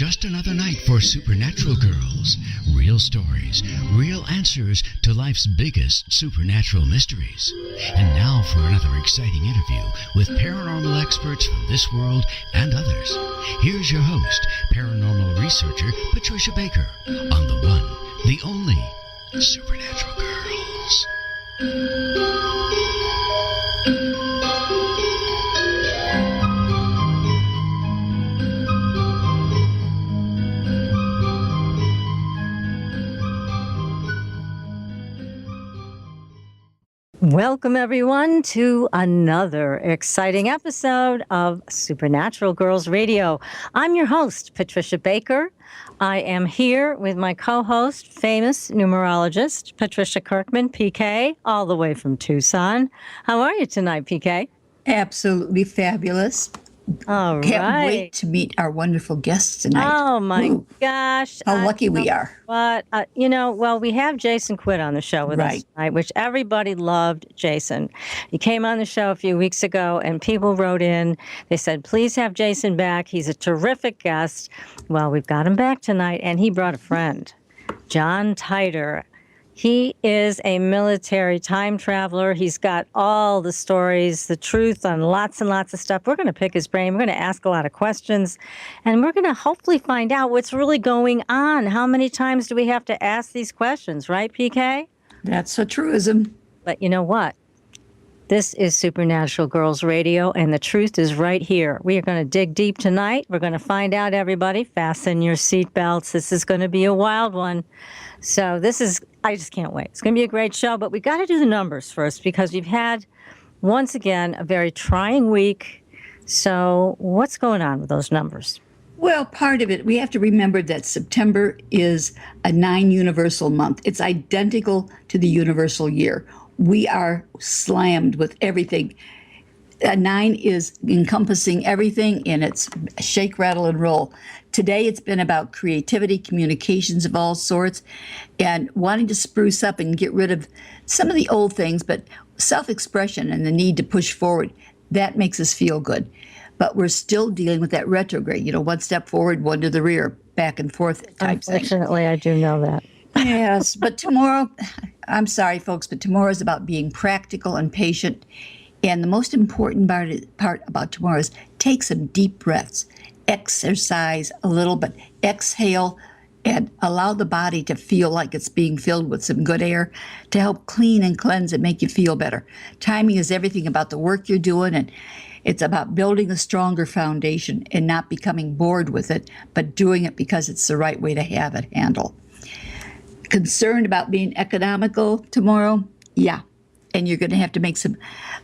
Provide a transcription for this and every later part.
just another night for Supernatural Girlz. Real stories, real answers to life's biggest supernatural mysteries. And now for another exciting interview with paranormal experts from this world and others. Here's your host, paranormal researcher Patricia Baker, on the one, the only Supernatural Girlz. Welcome, everyone, to another exciting episode of Supernatural Girlz Radio. I'm your host, Patricia Baker. I am here with my co-host, famous numerologist, Patricia Kirkman, PK, all the way from Tucson. How are you tonight, PK? Absolutely fabulous. All Can't right. wait to meet our wonderful guests tonight. Oh, my gosh. How lucky we are. What? We have Jason Quitt on the show with us tonight, which everybody loved Jason. He came on the show a few weeks ago, and people wrote in. They said, please have Jason back. He's a terrific guest. Well, we've got him back tonight, and he brought a friend, John Titor. He is a military time traveler. He's got all the stories, the truth on lots and lots of stuff. We're going to pick his brain. We're going to ask a lot of questions, and we're going to hopefully find out what's really going on. How many times do we have to ask these questions, right, PK? That's a truism. But you know what? This is Supernatural Girlz Radio, and the truth is right here. We are going to dig deep tonight. We're going to find out, everybody. Fasten your seatbelts. This is going to be a wild one. So I just can't wait. It's going to be a great show, but we got to do the numbers first because we've had, once again, a very trying week. So what's going on with those numbers? Well, part of it, we have to remember that September is a 9 universal month. It's identical to the universal year. We are slammed with everything. A 9 is encompassing everything, and it's shake, rattle, and roll. Today, it's been about creativity, communications of all sorts, and wanting to spruce up and get rid of some of the old things, but self-expression and the need to push forward, that makes us feel good. But we're still dealing with that retrograde, one step forward, one to the rear, back and forth type thing. Unfortunately, I do know that. Yes, but tomorrow, I'm sorry, folks, but tomorrow is about being practical and patient. And the most important part about tomorrow is take some deep breaths, exercise a little, but exhale and allow the body to feel like it's being filled with some good air to help clean and cleanse and make you feel better. Timing is everything about the work you're doing, and it's about building a stronger foundation and not becoming bored with it, but doing it because it's the right way to have it handled. Concerned about being economical tomorrow? Yeah. And you're going to have to make some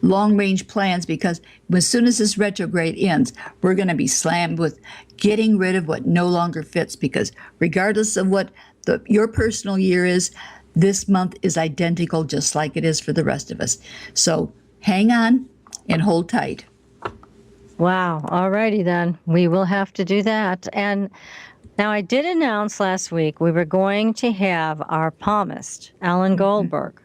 long-range plans because as soon as this retrograde ends, we're going to be slammed with getting rid of what no longer fits, because regardless of what your personal year is, this month is identical just like it is for the rest of us. So hang on and hold tight. Wow. All righty then. We will have to do that. And now, I did announce last week we were going to have our palmist, Alan Goldberg,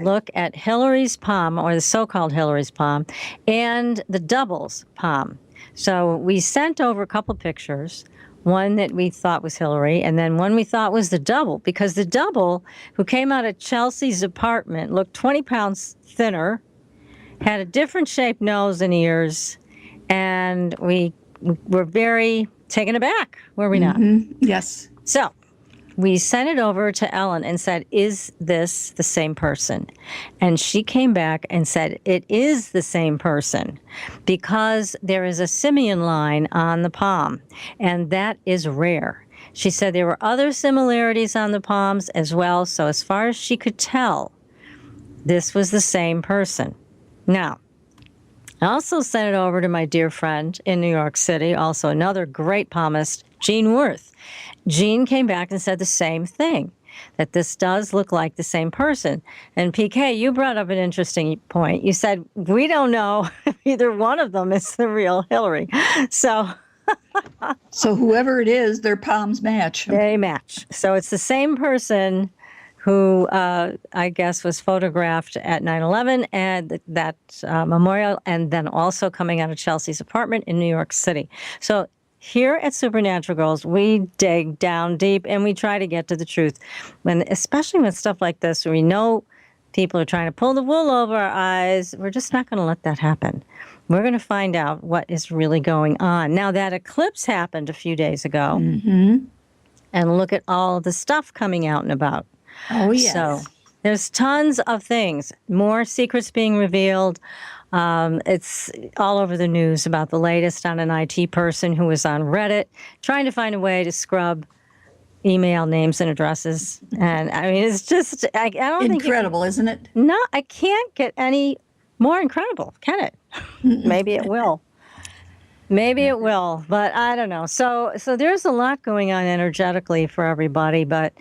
look at Hillary's palm, or the so-called Hillary's palm, and the double's palm. So we sent over a couple pictures, one that we thought was Hillary, and then one we thought was the double, because the double, who came out of Chelsea's apartment, looked 20 pounds thinner, had a different shaped nose and ears, and we were very taken aback, were we not? Yes. So we sent it over to Ellen and said, is this the same person? And she came back and said, it is the same person because there is a simian line on the palm, and that is rare. She said there were other similarities on the palms as well, so as far as she could tell, this was the same person. Now, I also sent it over to my dear friend in New York City, also another great palmist, Jean Worth. Jean came back and said the same thing, that this does look like the same person. And PK, you brought up an interesting point. You said, we don't know if either one of them is the real Hillary. So whoever it is, their palms match. They match. So it's the same person who I guess was photographed at 9/11 and that memorial, and then also coming out of Chelsea's apartment in New York City. So here at Supernatural Girlz, we dig down deep and we try to get to the truth. Especially with stuff like this, where we know people are trying to pull the wool over our eyes, we're just not going to let that happen. We're going to find out what is really going on. Now, that eclipse happened a few days ago. Mm-hmm. And look at all the stuff coming out and about. Oh, yes. So there's tons of things, more secrets being revealed. It's all over the news about the latest on an IT person who was on Reddit trying to find a way to scrub email names and addresses. And I mean, it's just, I don't think. Incredible, isn't it? No, I can't get any more incredible, can it? Maybe it will. Maybe it will, but I don't know. So there's a lot going on energetically for everybody, but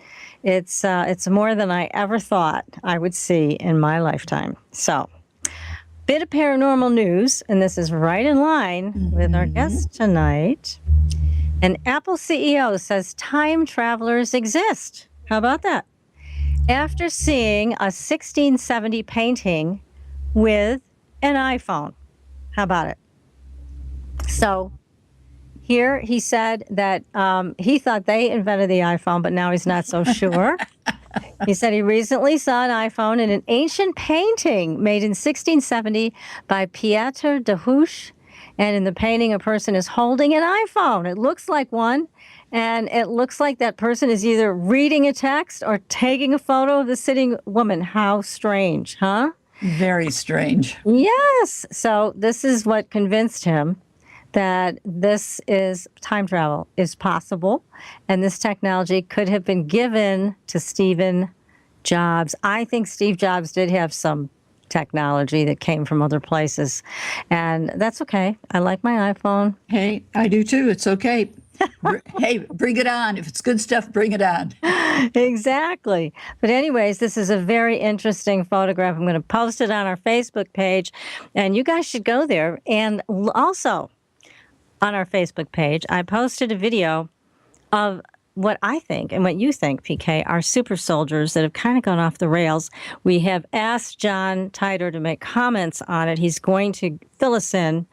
it's more than I ever thought I would see in my lifetime. So, bit of paranormal news, and this is right in line with our guest tonight. An Apple CEO says time travelers exist. How about that? After seeing a 1670 painting with an iPhone. How about it? So here he said that he thought they invented the iPhone, but now he's not so sure. He said he recently saw an iPhone in an ancient painting made in 1670 by Pieter de Hooch. And in the painting, a person is holding an iPhone. It looks like one. And it looks like that person is either reading a text or taking a photo of the sitting woman. How strange, huh? Very strange. Yes. So this is what convinced him that this is time travel is possible, and this technology could have been given to Stephen Jobs. I think Steve Jobs did have some technology that came from other places, and that's okay. I like my iPhone. Hey, I do too. It's okay. Hey, bring it on. If it's good stuff, bring it on. Exactly. But anyways, this is a very interesting photograph. I'm going to post it on our Facebook page, and you guys should go there. And also, on our Facebook page, I posted a video of what I think and what you think, PK, are super soldiers that have kind of gone off the rails. We have asked John Titor to make comments on it. He's going to fill us in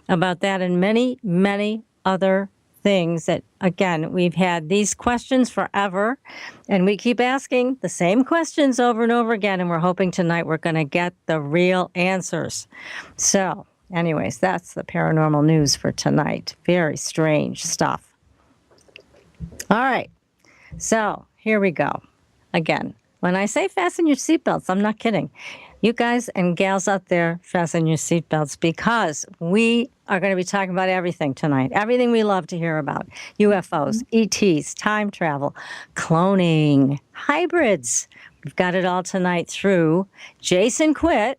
about that and many, many other things that, again, we've had these questions forever, and we keep asking the same questions over and over again, and we're hoping tonight we're going to get the real answers. So, anyways, that's the paranormal news for tonight. Very strange stuff. All right. So here we go. Again, when I say fasten your seatbelts, I'm not kidding. You guys and gals out there, fasten your seatbelts, because we are going to be talking about everything tonight. Everything we love to hear about. UFOs, ETs, time travel, cloning, hybrids. We've got it all tonight through Jason Quitt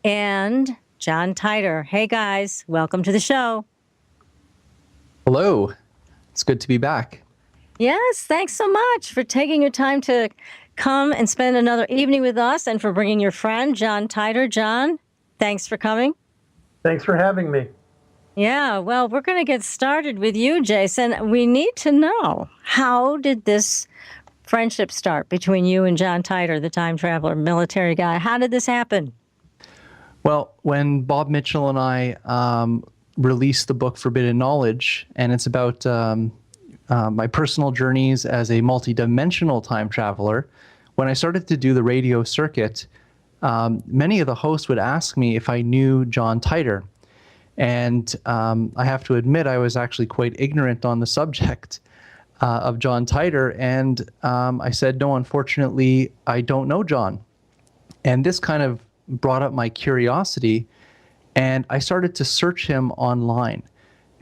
and John Titor. Hey, guys. Welcome to the show. Hello. It's good to be back. Yes, thanks so much for taking your time to come and spend another evening with us, and for bringing your friend, John Titor. John, thanks for coming. Thanks for having me. Yeah, well, we're going to get started with you, Jason. We need to know, how did this friendship start between you and John Titor, the time traveler, military guy? How did this happen? Well, when Bob Mitchell and I released the book Forbidden Knowledge, and it's about my personal journeys as a multidimensional time traveler, when I started to do the radio circuit, many of the hosts would ask me if I knew John Titor. And I have to admit, I was actually quite ignorant on the subject of John Titor. And I said, no, unfortunately, I don't know John. And this kind of brought up my curiosity. And I started to search him online.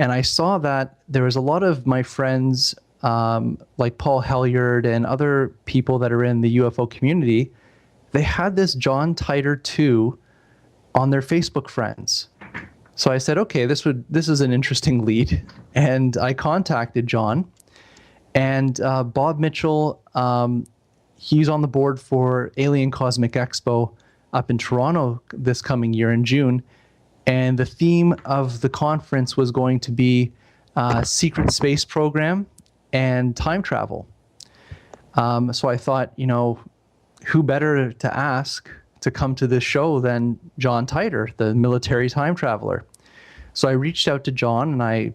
And I saw that there was a lot of my friends, like Paul Hellyer and other people that are in the UFO community, they had this John Titor 2 on their Facebook friends. So I said, okay, this is an interesting lead. And I contacted John. And Bob Mitchell, he's on the board for Alien Cosmic Expo up in Toronto this coming year in June. And the theme of the conference was going to be secret space program and time travel. So I thought, who better to ask to come to this show than John Titor, the military time traveler. So I reached out to John and I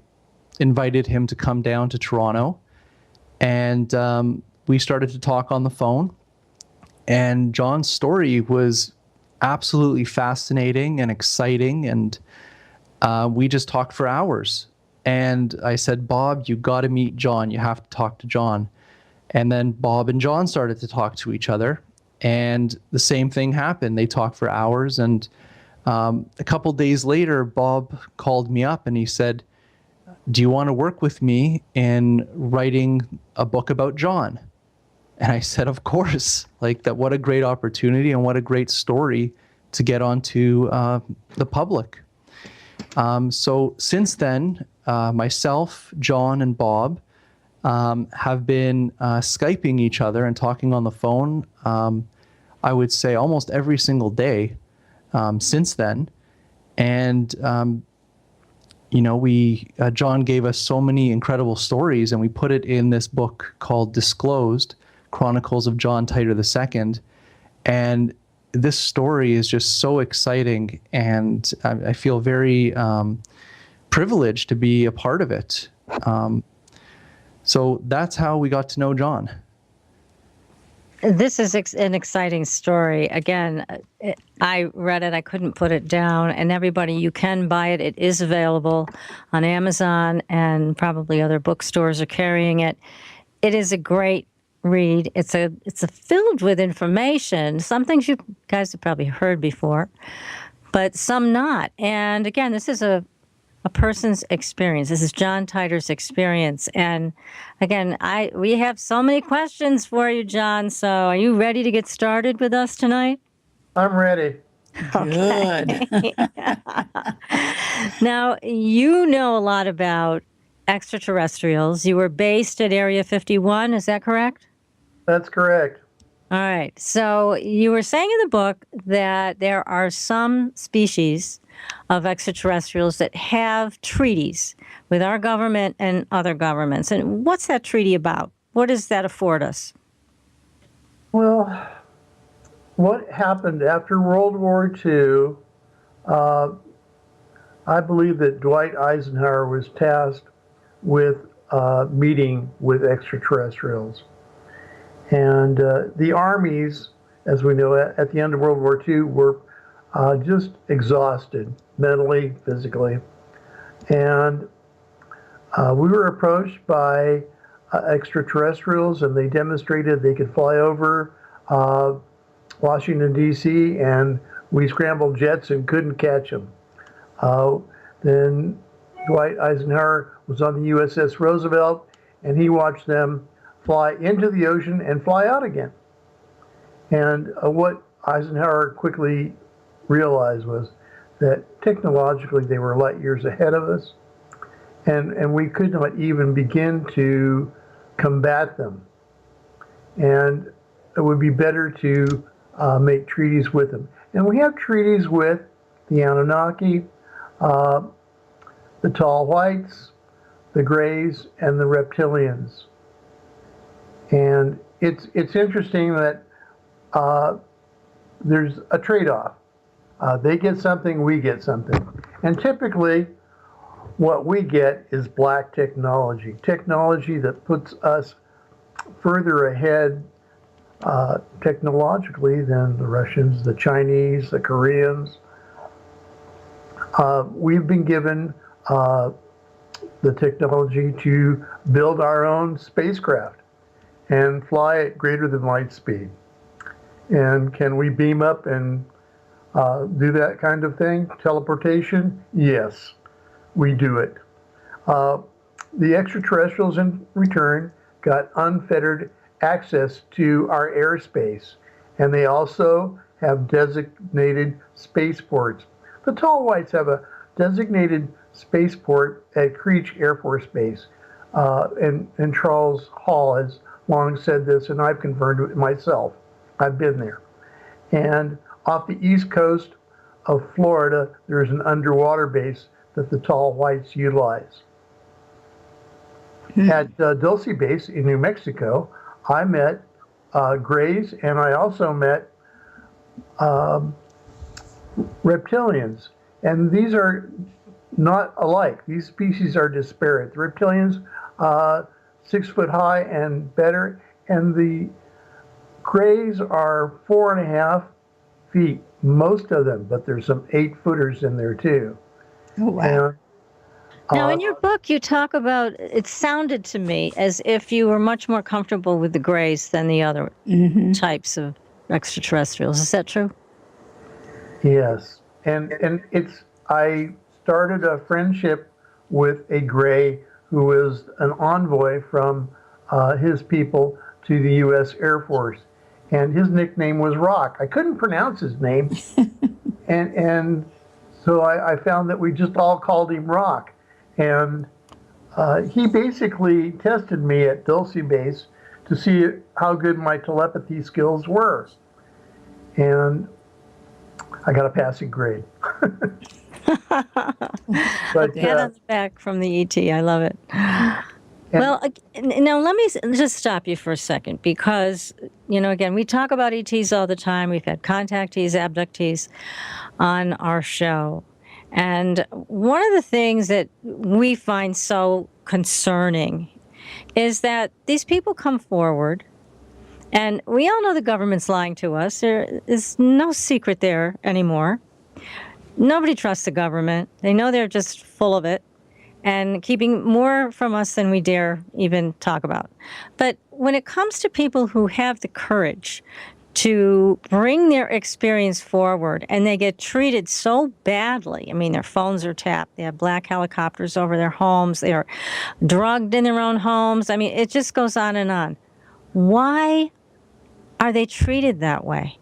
invited him to come down to Toronto, and we started to talk on the phone. And John's story was absolutely fascinating and exciting, and we just talked for hours. And I said, Bob, you got to meet John. You have to talk to John. And then Bob and John started to talk to each other, and the same thing happened. They talked for hours, and a couple days later, Bob called me up and he said, do you want to work with me in writing a book about John? And I said, of course. Like, that, what a great opportunity and what a great story to get onto the public. So since then, myself, John, and Bob have been Skyping each other and talking on the phone, I would say almost every single day since then. And, John gave us so many incredible stories, and we put it in this book called Disclosed, Chronicles of John Titor II. And this story is just so exciting, and I feel very privileged to be a part of it. So that's how we got to know John. This is an exciting story. Again, I read it. I couldn't put it down. And everybody, you can buy it. It is available on Amazon, and probably other bookstores are carrying it. It is a great read. It's filled with information. Some things you guys have probably heard before, but some not. And again, this is a person's experience. This is John Titor's experience. And again, we have so many questions for you, John. So are you ready to get started with us tonight? I'm ready. Good. Now, you know a lot about extraterrestrials. You were based at Area 51, is that correct? That's correct. All right. So you were saying in the book that there are some species of extraterrestrials that have treaties with our government and other governments. And what's that treaty about? What does that afford us? Well, what happened after World War II, I believe that Dwight Eisenhower was tasked with meeting with extraterrestrials. And the armies, as we know, at the end of World War II, were just exhausted, mentally, physically. And we were approached by extraterrestrials, and they demonstrated they could fly over Washington, D.C., and we scrambled jets and couldn't catch them. Then Dwight Eisenhower was on the USS Roosevelt, and he watched them fly into the ocean and fly out again. And what Eisenhower quickly realized was that technologically they were light years ahead of us, and we could not even begin to combat them. And it would be better to make treaties with them. And we have treaties with the Anunnaki, the Tall Whites, the Greys, and the Reptilians. And it's interesting that there's a trade-off. They get something, we get something. And typically, what we get is black technology that puts us further ahead technologically than the Russians, the Chinese, the Koreans. We've been given the technology to build our own spacecraft and fly at greater than light speed. And can we beam up and do that kind of thing? Teleportation? Yes, we do it. The extraterrestrials in return got unfettered access to our airspace, and they also have designated spaceports. The Tall Whites have a designated spaceport at Creech Air Force Base, and Charles Hall has long said this, and I've confirmed it myself. I've been there. And off the east coast of Florida, there's an underwater base that the Tall Whites utilize. At Dulce Base in New Mexico, I met Greys, and I also met Reptilians. And these are not alike. These species are disparate. The reptilians, 6 foot high and better, and the grays are 4.5 feet, most of them, but there's some 8-footers in there too. Oh, wow. And, Now, in your book, you talk about, it sounded to me as if you were much more comfortable with the grays than the other types of extraterrestrials. Is that true? yes, and I started a friendship with a gray who was an envoy from his people to the U.S. Air Force, and his nickname was Rock. I couldn't pronounce his name, and so I found that we just all called him Rock. And he basically tested me at Dulce Base to see how good my telepathy skills were. And I got a passing grade. But, Pat on the back from the ET. I love it. Well, now let me just stop you for a second because, again, we talk about ETs all the time. We've had contactees, abductees on our show. And one of the things that we find so concerning is that these people come forward, and we all know the government's lying to us. There is no secret there anymore. Nobody trusts the government. They know they're just full of it and keeping more from us than we dare even talk about. But when it comes to people who have the courage to bring their experience forward, and they get treated so badly. I mean, their phones are tapped. They have black helicopters over their homes. They are drugged in their own homes. I mean, it just goes on and on. Why are they treated that way?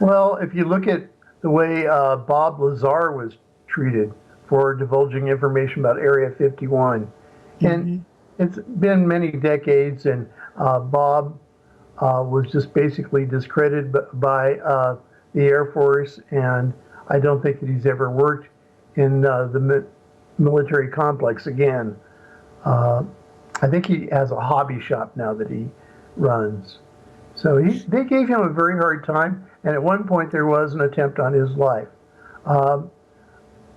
well, if you look at the way Bob Lazar was treated for divulging information about Area 51, and it's been many decades, and Bob was just basically discredited by the Air Force, and I don't think that he's ever worked in the military complex again. I think he has a hobby shop now that he runs. So they gave him a very hard time, and at one point there was an attempt on his life.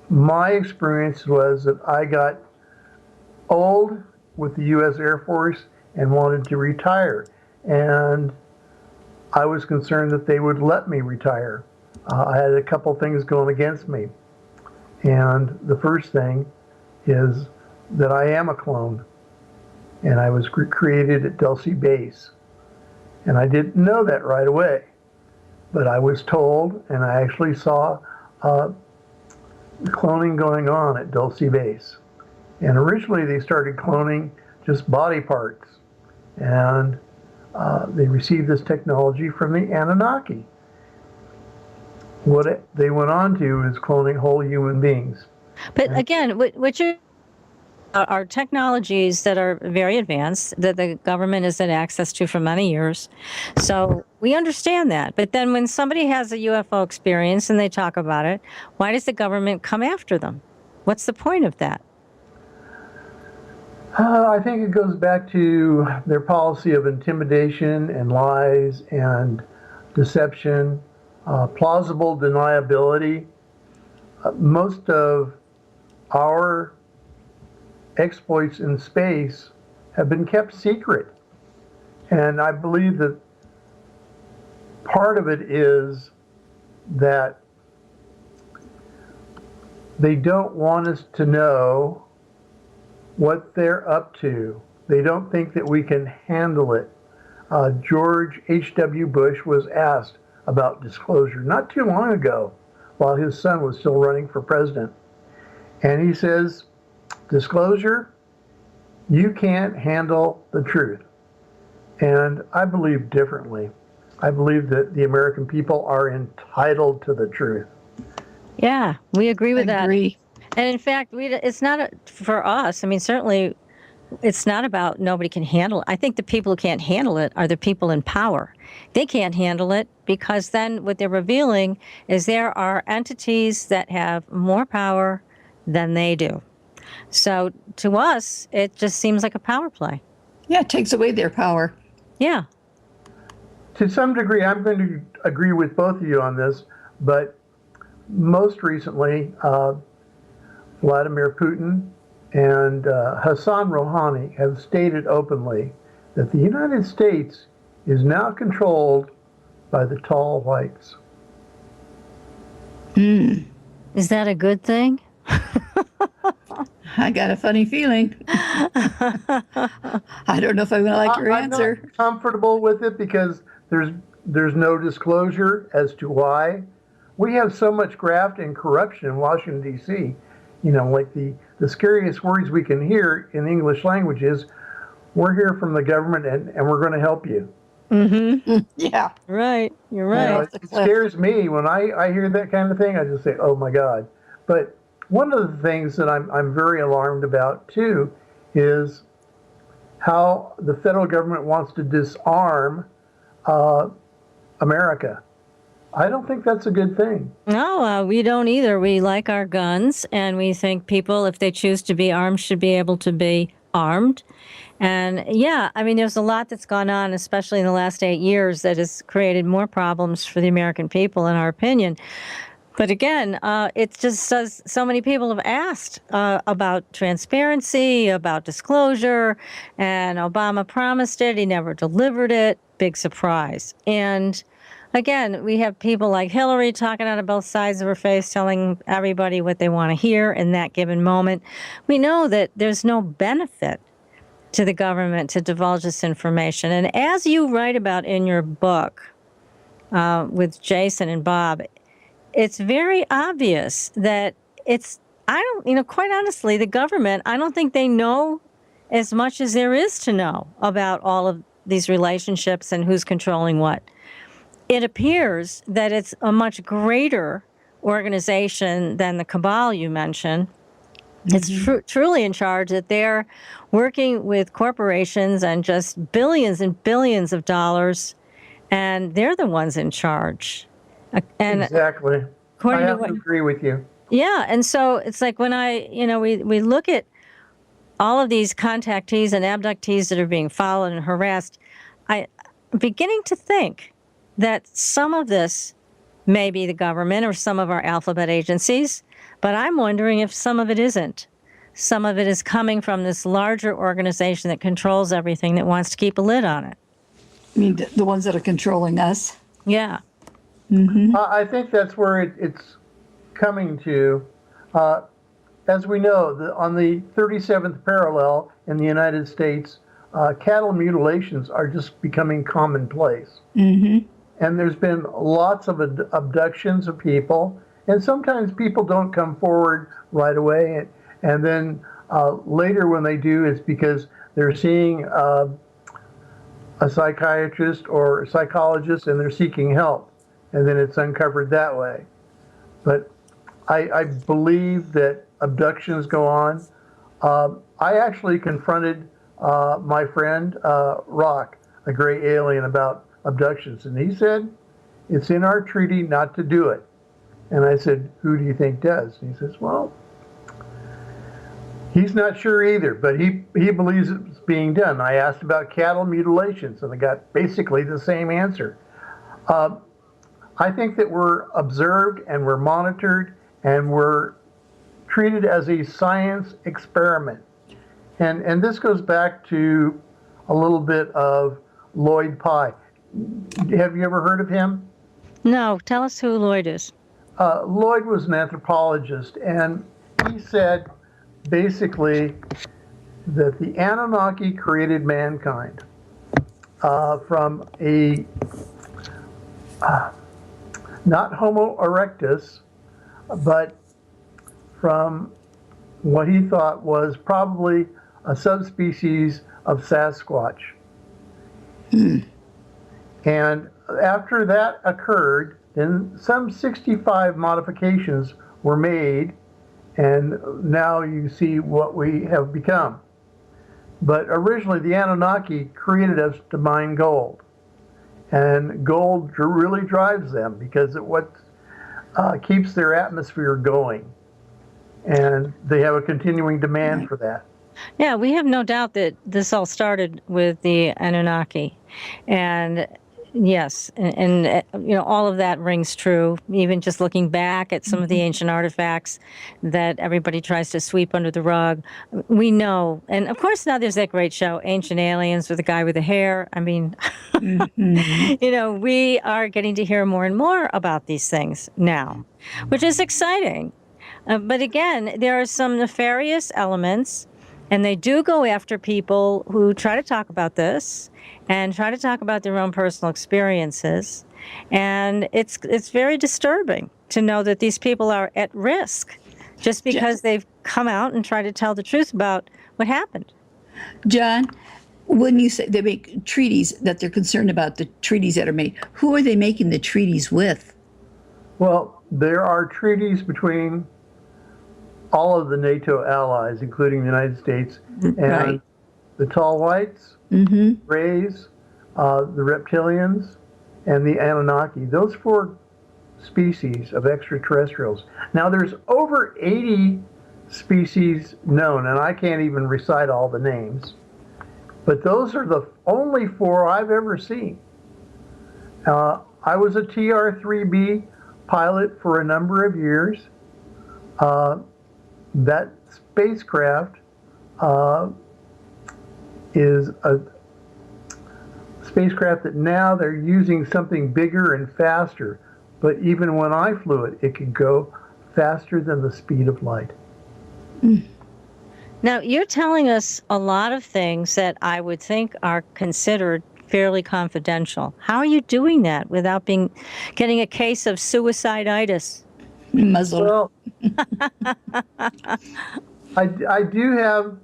My experience was that I got old with the U.S. Air Force and wanted to retire. And I was concerned that they would let me retire. I had a couple things going against me. And the first thing is that I am a clone. And I was created at Dulce Base. And I didn't know that right away. But I was told, and I actually saw cloning going on at Dulce Base. And originally they started cloning just body parts. And they received this technology from the Anunnaki. What they went on to is cloning whole human beings. But again, what you are technologies that are very advanced, that the government has had access to for many years. So we understand that. But then when somebody has a UFO experience and they talk about it, why does the government come after them? What's the point of that? I think it goes back to their policy of intimidation and lies and deception, plausible deniability. Most of our exploits in space have been kept secret. And I believe that part of it is that they don't want us to know what they're up to. They don't think that we can handle it. George H.W. Bush was asked about disclosure not too long ago while his son was still running for president. And he says, disclosure, you can't handle the truth. And I believe differently. I believe that the American people are entitled to the truth. Yeah, we agree with that. Agree. And in fact, it's not for us. I mean, certainly it's not about nobody can handle it. I think the people who can't handle it are the people in power. They can't handle it because then what they're revealing is there are entities that have more power than they do. So to us, it just seems like a power play. Yeah, it takes away their power. Yeah. To some degree, I'm going to agree with both of you on this, but most recently, Vladimir Putin and Hassan Rouhani have stated openly that the United States is now controlled by the tall whites. Is that a good thing? I got a funny feeling. I don't know if I'm going to like your answer. I'm not comfortable with it because there's no disclosure as to why. We have so much graft and corruption in Washington, D.C. You know, like the scariest words we can hear in the English language is, we're here from the government and we're going to help you. Yeah. Right. You're You know, right. it scares me when I hear that kind of thing. I just say, oh my God. But one of the things that I'm very alarmed about too is how the federal government wants to disarm America. I don't think that's a good thing. No, we don't either. We like our guns, and we think people, if they choose to be armed, should be able to be armed. And yeah, I mean, there's a lot that's gone on, especially in the last 8 years, that has created more problems for the American people, in our opinion. But again, it just says so many people have asked about transparency, about disclosure, and Obama promised it. He never delivered it. Big surprise. And again, we have people like Hillary talking out of both sides of her face, telling everybody what they want to hear in that given moment. We know that there's no benefit to the government to divulge this information. And as you write about in your book with Jason and Bob, it's very obvious that quite honestly, the government, I don't think they know as much as there is to know about all of these relationships and who's controlling what. It appears that it's a much greater organization than the cabal you mentioned. It's truly in charge, that they're working with corporations and just billions and billions of dollars, and they're the ones in charge. And exactly. I have to agree with you. Yeah, and so it's like when we look at all of these contactees and abductees that are being followed and harassed, I'm beginning to think that some of this may be the government or some of our alphabet agencies, but I'm wondering if some of it isn't. Some of it is coming from this larger organization that controls everything, that wants to keep a lid on it. I mean, the ones that are controlling us. Yeah. I think that's where it's coming to. As we know, on the 37th parallel in the United States, cattle mutilations are just becoming commonplace. And there's been lots of abductions of people, and sometimes people don't come forward right away, and then later when they do, it's because they're seeing a psychiatrist or a psychologist and they're seeking help, and then it's uncovered that way. But I believe that abductions go on. I actually confronted my friend Rock, a gray alien, about abductions, and he said it's in our treaty not to do it. And I said, who do you think does? And he says, well, he's not sure either, but he believes it's being done. I asked about cattle mutilations, and I got basically the same answer. I think that we're observed and we're monitored and we're treated as a science experiment. And this goes back to a little bit of Lloyd Pye. Have you ever heard of him? No, tell us who Lloyd is. Lloyd was an anthropologist, and he said basically that the Anunnaki created mankind from a not Homo erectus, but from what he thought was probably a subspecies of Sasquatch. And after that occurred, then some 65 modifications were made, and now you see what we have become. But originally, the Anunnaki created us to mine gold. And gold really drives them because it what keeps their atmosphere going. And they have a continuing demand for that. Yeah, we have no doubt that this all started with the Anunnaki. And Yes, and all of that rings true. Even just looking back at some of the ancient artifacts that everybody tries to sweep under the rug, we know. And of course, now there's that great show, Ancient Aliens, with the guy with the hair. I mean, we are getting to hear more and more about these things now, which is exciting. But again, there are some nefarious elements, and they do go after people who try to talk about this and try to talk about their own personal experiences. And it's very disturbing to know that these people are at risk just because they've come out and tried to tell the truth about what happened. John, when you say they make treaties, that they're concerned about the treaties that are made, who are they making the treaties with? Well, there are treaties between all of the NATO allies, including the United States, and the Tall Whites, Rays, the Reptilians, and the Anunnaki. Those 4 species of extraterrestrials. Now, there's over 80 species known, and I can't even recite all the names, but those are the only 4 I've ever seen. I was a TR-3B pilot for a number of years. That spacecraft is a spacecraft that now they're using something bigger and faster. But even when I flew it, it could go faster than the speed of light. Now, you're telling us a lot of things that I would think are considered fairly confidential. How are you doing that without getting a case of suicide-itis? Muzzle. Well, I do have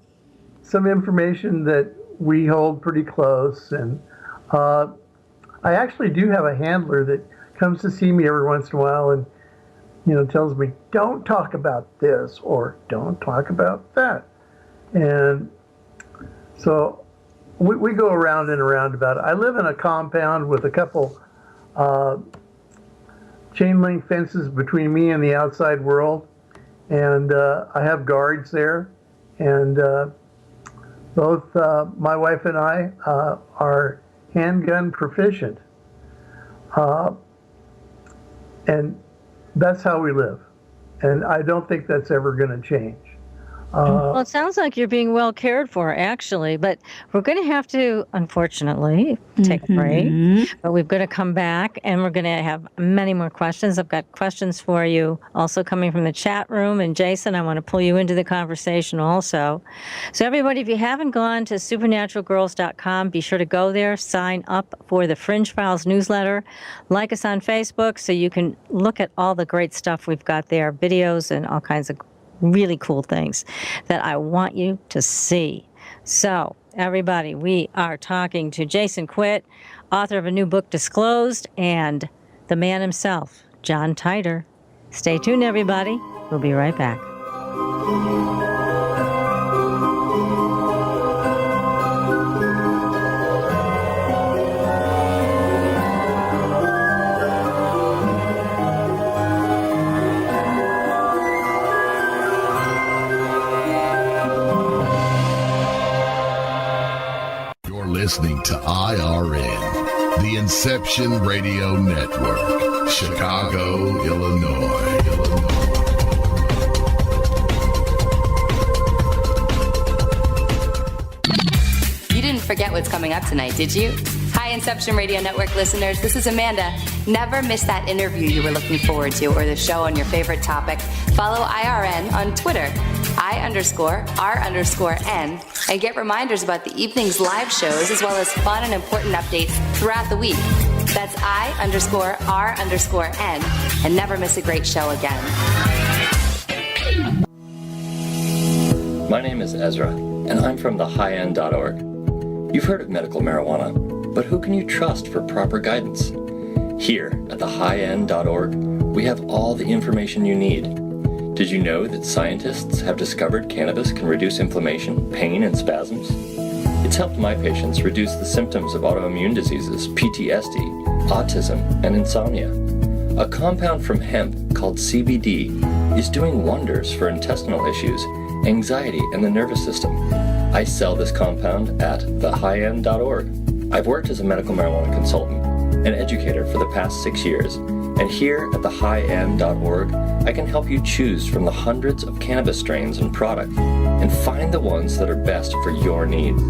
some information that we hold pretty close, and I actually do have a handler that comes to see me every once in a while and tells me, don't talk about this or don't talk about that. And so we go around and around about it. I live in a compound with a couple chain link fences between me and the outside world, and I have guards there, and both my wife and I are handgun proficient, and that's how we live, and I don't think that's ever going to change. Well, it sounds like you're being well cared for, actually, but we're going to have to, unfortunately, take a break. But we're going to come back, and we're going to have many more questions. I've got questions for you also coming from the chat room. And Jason, I want to pull you into the conversation also. So everybody, if you haven't gone to supernaturalgirls.com, be sure to go there, sign up for the Fringe Files newsletter, like us on Facebook so you can look at all the great stuff we've got there, videos and all kinds of really cool things that I want you to see. So, everybody, we are talking to Jason Quitt, author of a new book, Disclosed, and the man himself, John Titor. Stay tuned, everybody. We'll be right back. Listening to IRN, the Inception Radio Network, Chicago, Illinois. You didn't forget what's coming up tonight, did you? Hi, Inception Radio Network listeners. This is Amanda. Never miss that interview you were looking forward to or the show on your favorite topic. Follow IRN on Twitter, I_R_N, and get reminders about the evening's live shows as well as fun and important updates throughout the week. That's I_R_N, and never miss a great show again. My name is Ezra, and I'm from thehighendorg. You've heard of medical marijuana, but who can you trust for proper guidance? Here at thehighendorg, we have all the information you need. Did you know that scientists have discovered cannabis can reduce inflammation, pain, and spasms? It's helped my patients reduce the symptoms of autoimmune diseases, PTSD, autism, and insomnia. A compound from hemp called CBD is doing wonders for intestinal issues, anxiety, and the nervous system. I sell this compound at thehighendorg. I've worked as a medical marijuana consultant, an educator for the past 6 years, and here at thehighend.org, I can help you choose from the hundreds of cannabis strains and products and find the ones that are best for your needs.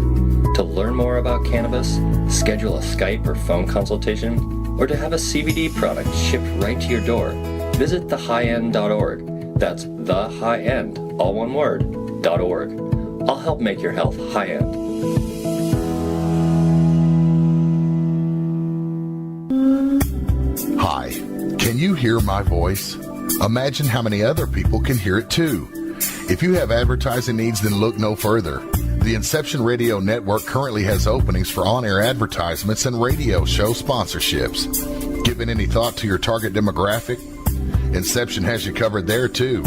To learn more about cannabis, schedule a Skype or phone consultation, or to have a CBD product shipped right to your door, visit thehighend.org. That's thehighend, all one word, .org. I'll help make your health high-end. Hi, can you hear my voice? Imagine how many other people can hear it too. If you have advertising needs, then look no further. The Inception Radio Network currently has openings for on-air advertisements and radio show sponsorships. Given any thought to your target demographic? Inception has you covered there too.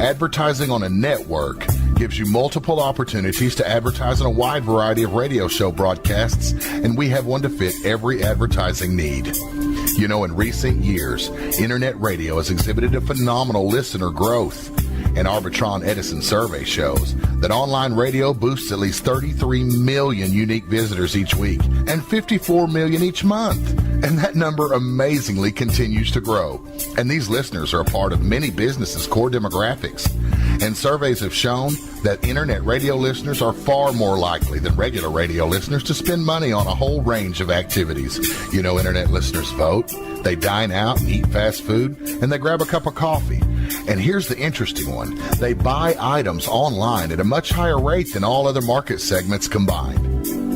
Advertising on a network gives you multiple opportunities to advertise on a wide variety of radio show broadcasts, and we have one to fit every advertising need. You know, in recent years, internet radio has exhibited a phenomenal listener growth. An Arbitron Edison survey shows that online radio boosts at least 33 million unique visitors each week and 54 million each month. And that number amazingly continues to grow. And these listeners are a part of many businesses' core demographics. And surveys have shown that internet radio listeners are far more likely than regular radio listeners to spend money on a whole range of activities. You know, internet listeners vote, they dine out and eat fast food, and they grab a cup of coffee. And here's the interesting one. They buy items online at a much higher rate than all other market segments combined.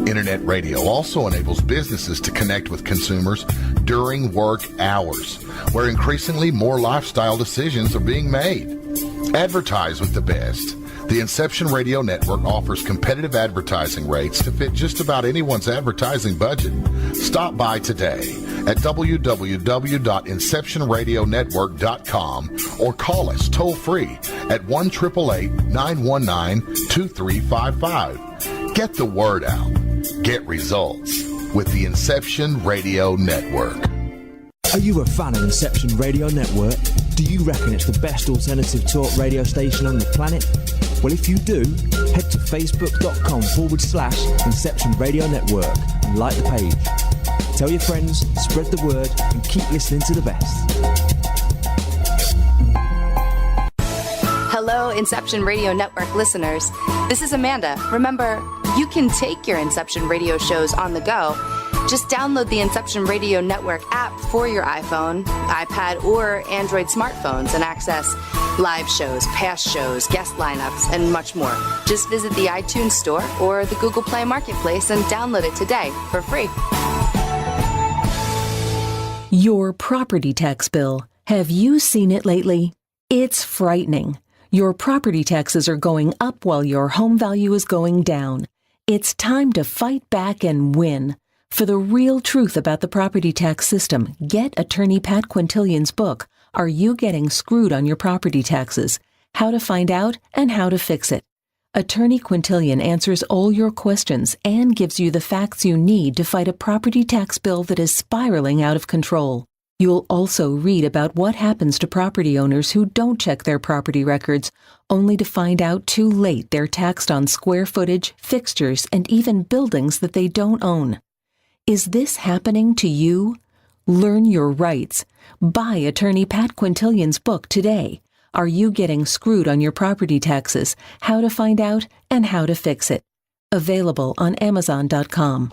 Internet radio also enables businesses to connect with consumers during work hours, where increasingly more lifestyle decisions are being made. Advertise with the best. The Inception Radio Network offers competitive advertising rates to fit just about anyone's advertising budget. Stop by today at www.inceptionradionetwork.com or call us toll-free at 1-888-919-2355. Get the word out. Get results with the Inception Radio Network. Are you a fan of Inception Radio Network? Do you reckon it's the best alternative talk radio station on the planet? Well, if you do, head to facebook.com/Inception Radio Network and like the page. Tell your friends, spread the word, and keep listening to the best. Hello, Inception Radio Network listeners. This is Amanda. Remember, you can take your Inception Radio shows on the go. Just download the Inception Radio Network app for your iPhone, iPad, or Android smartphones and access live shows, past shows, guest lineups, and much more. Just visit the iTunes Store or the Google Play Marketplace and download it today for free. Your property tax bill. Have you seen it lately? It's frightening. Your property taxes are going up while your home value is going down. It's time to fight back and win. For the real truth about the property tax system, get attorney Pat Quintilian's book, Are You Getting Screwed on Your Property Taxes? How to Find Out and How to Fix It. Attorney Quintilian answers all your questions and gives you the facts you need to fight a property tax bill that is spiraling out of control. You'll also read about what happens to property owners who don't check their property records, only to find out too late they're taxed on square footage, fixtures, and even buildings that they don't own. Is this happening to you? Learn your rights. Buy attorney Pat Quintilian's book today. Are You Getting Screwed on Your Property Taxes? How to Find Out and How to Fix It. Available on Amazon.com.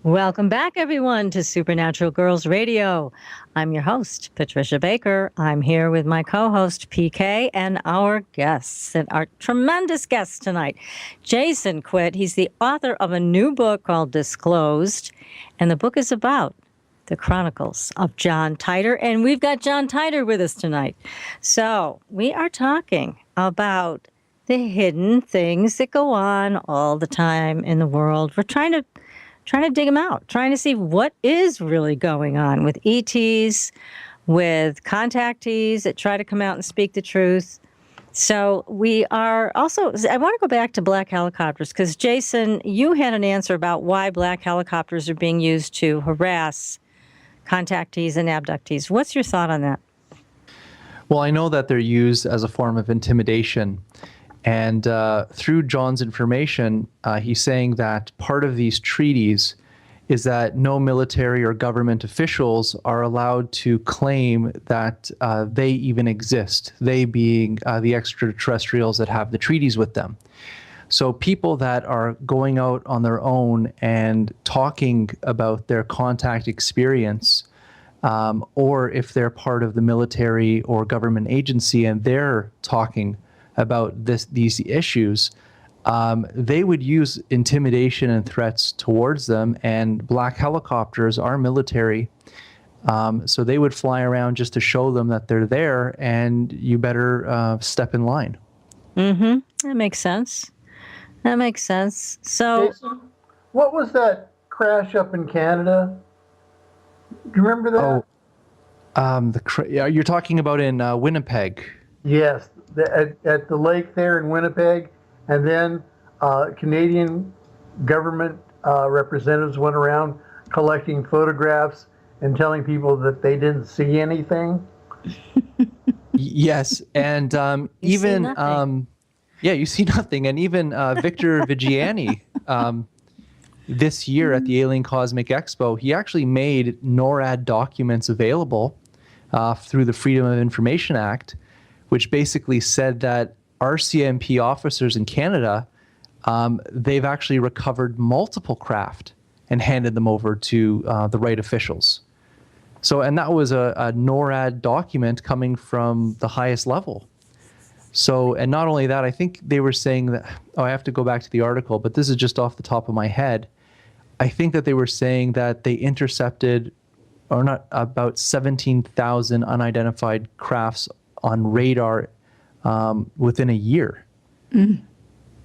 Welcome back, everyone, to Supernatural Girlz Radio. I'm your host, Patricia Baker. I'm here with my co-host, PK, and our guests, and our tremendous guests tonight. Jason Quitt, he's the author of a new book called Disclosed, and the book is about the Chronicles of John Titor, and we've got John Titor with us tonight. So we are talking about the hidden things that go on all the time in the world. We're trying to dig them out, trying to see what is really going on with ETs, with contactees that try to come out and speak the truth. So we are also, I want to go back to black helicopters because, Jason, you had an answer about why black helicopters are being used to harass contactees and abductees. What's your thought on that? Well, I know that they're used as a form of intimidation. And through John's information, he's saying that part of these treaties is that no military or government officials are allowed to claim that they even exist, they being the extraterrestrials that have the treaties with them. So people that are going out on their own and talking about their contact experience, or if they're part of the military or government agency and they're talking about these issues, they would use intimidation and threats towards them, and black helicopters are military. So they would fly around just to show them that they're there, and you better step in line. Mm-hmm. That makes sense. That makes sense. So, Jason, what was that crash up in Canada? Do you remember that? You're talking about in Winnipeg. Yes, at the lake there in Winnipeg. And then Canadian government representatives went around collecting photographs and telling people that they didn't see anything. Yes, and even you see nothing. And even Victor Vigiani, this year at the Alien Cosmic Expo, he actually made NORAD documents available through the Freedom of Information Act, which basically said that RCMP officers in Canada, they've actually recovered multiple craft and handed them over to the right officials. So, and that was a NORAD document coming from the highest level. So, and not only that, I think they were saying that, I have to go back to the article, but this is just off the top of my head. I think that they were saying that they intercepted, or not, about 17,000 unidentified crafts on radar within a year. Mm.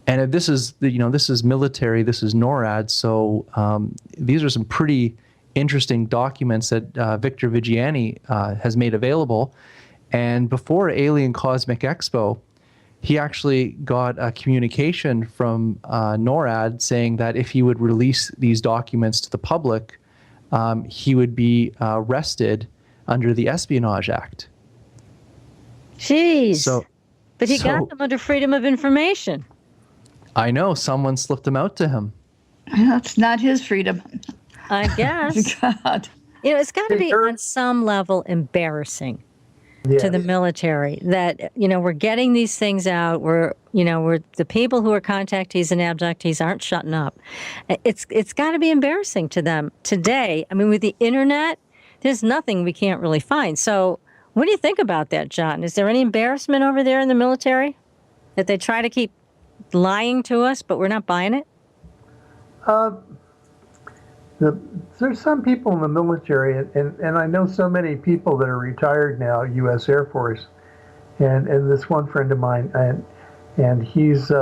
And this is this is military, this is NORAD, so these are some pretty interesting documents that Victor Vigiani has made available. And before Alien Cosmic Expo, he actually got a communication from NORAD saying that if he would release these documents to the public, he would be arrested under the Espionage Act. Jeez. But he got them under Freedom of Information. I know. Someone slipped them out to him. That's not his freedom. I guess. God. It's got to be on some level embarrassing to the military that, we're getting these things out. We're the people who are contactees and abductees aren't shutting up. It's got to be embarrassing to them today. I mean, with the internet, there's nothing we can't really find. So what do you think about that, John? Is there any embarrassment over there in the military that they try to keep lying to us, but we're not buying it? There's some people in the military, and I know so many people that are retired now, U.S. Air Force, and this one friend of mine, and he's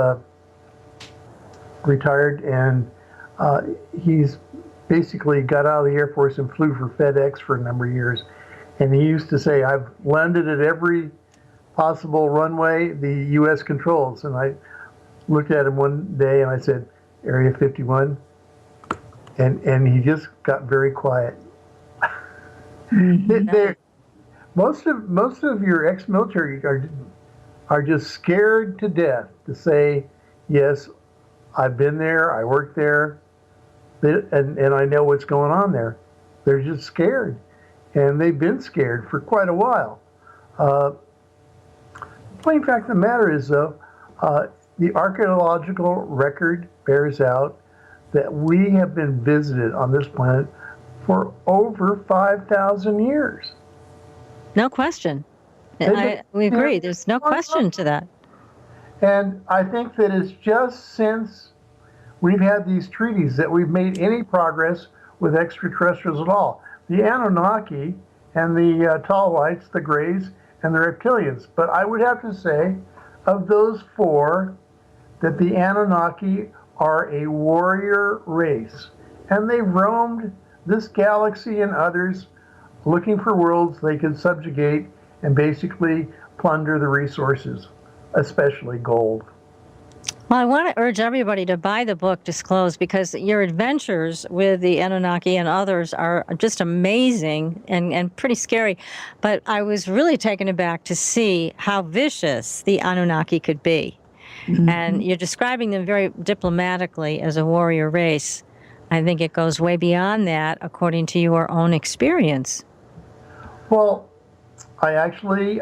retired, and he's basically got out of the Air Force and flew for FedEx for a number of years. And he used to say, I've landed at every possible runway the U.S. controls. And I looked at him one day and I said, Area 51. And he just got very quiet. Most of your ex-military are just scared to death to say, yes, I've been there, I worked there, and I know what's going on there. They're just scared. And they've been scared for quite a while. The plain fact of the matter is, though, the archaeological record bears out that we have been visited on this planet for over 5,000 years. No question. We agree. There's no question to that. And I think that it's just since we've had these treaties that we've made any progress with extraterrestrials at all. The Anunnaki and the tall whites, the grays, and the reptilians. But I would have to say, of those four, that the Anunnaki are a warrior race. And they roamed this galaxy and others looking for worlds they could subjugate and basically plunder the resources, especially gold. Well, I want to urge everybody to buy the book Disclosed, because your adventures with the Anunnaki and others are just amazing and pretty scary. But I was really taken aback to see how vicious the Anunnaki could be. And you're describing them very diplomatically as a warrior race. I think it goes way beyond that, according to your own experience. Well, I actually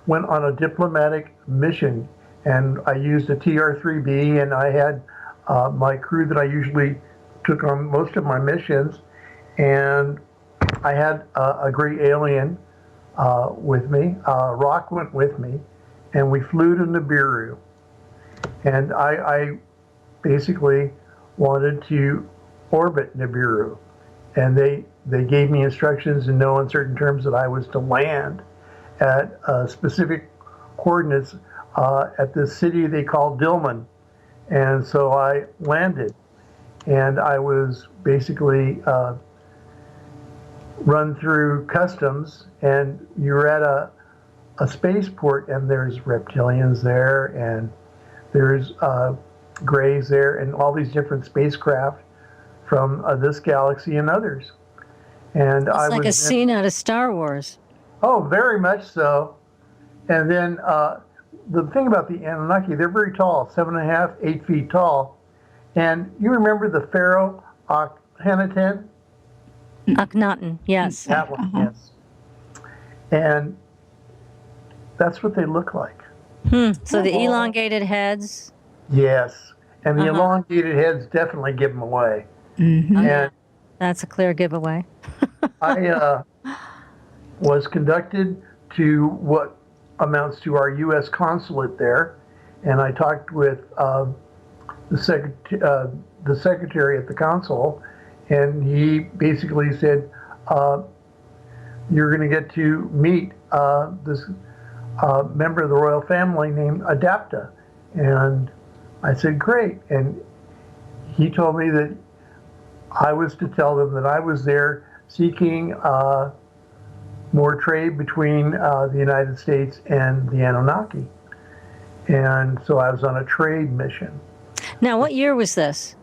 went on a diplomatic mission, and I used a TR-3B, and I had my crew that I usually took on most of my missions, and I had a great alien with me. Rock went with me, and we flew to Nibiru. And I basically wanted to orbit Nibiru, and they gave me instructions in no uncertain terms that I was to land at specific coordinates at this city they called Dillman. And so I landed, and I was basically run through customs, and you're at a spaceport, and there's reptilians there, and there's grays there, and all these different spacecraft from this galaxy and others. And It's like a scene out of Star Wars. Oh, very much so. And then the thing about the Anunnaki, they're very tall, 7.5, 8 feet tall. And you remember the pharaoh Akhenaten? Akhenaten, yes. That one, yes. And that's what they look like. So the elongated heads. Yes. And the elongated heads definitely give them away. And that's a clear giveaway. I was conducted to what amounts to our U.S. consulate there, and I talked with the secretary at the consul, and he basically said, you're going to get to meet this member of the royal family named Adapta. And I said, great. And he told me that I was to tell them that I was there seeking more trade between the United States and the Anunnaki. And so I was on a trade mission. Now, what year was this?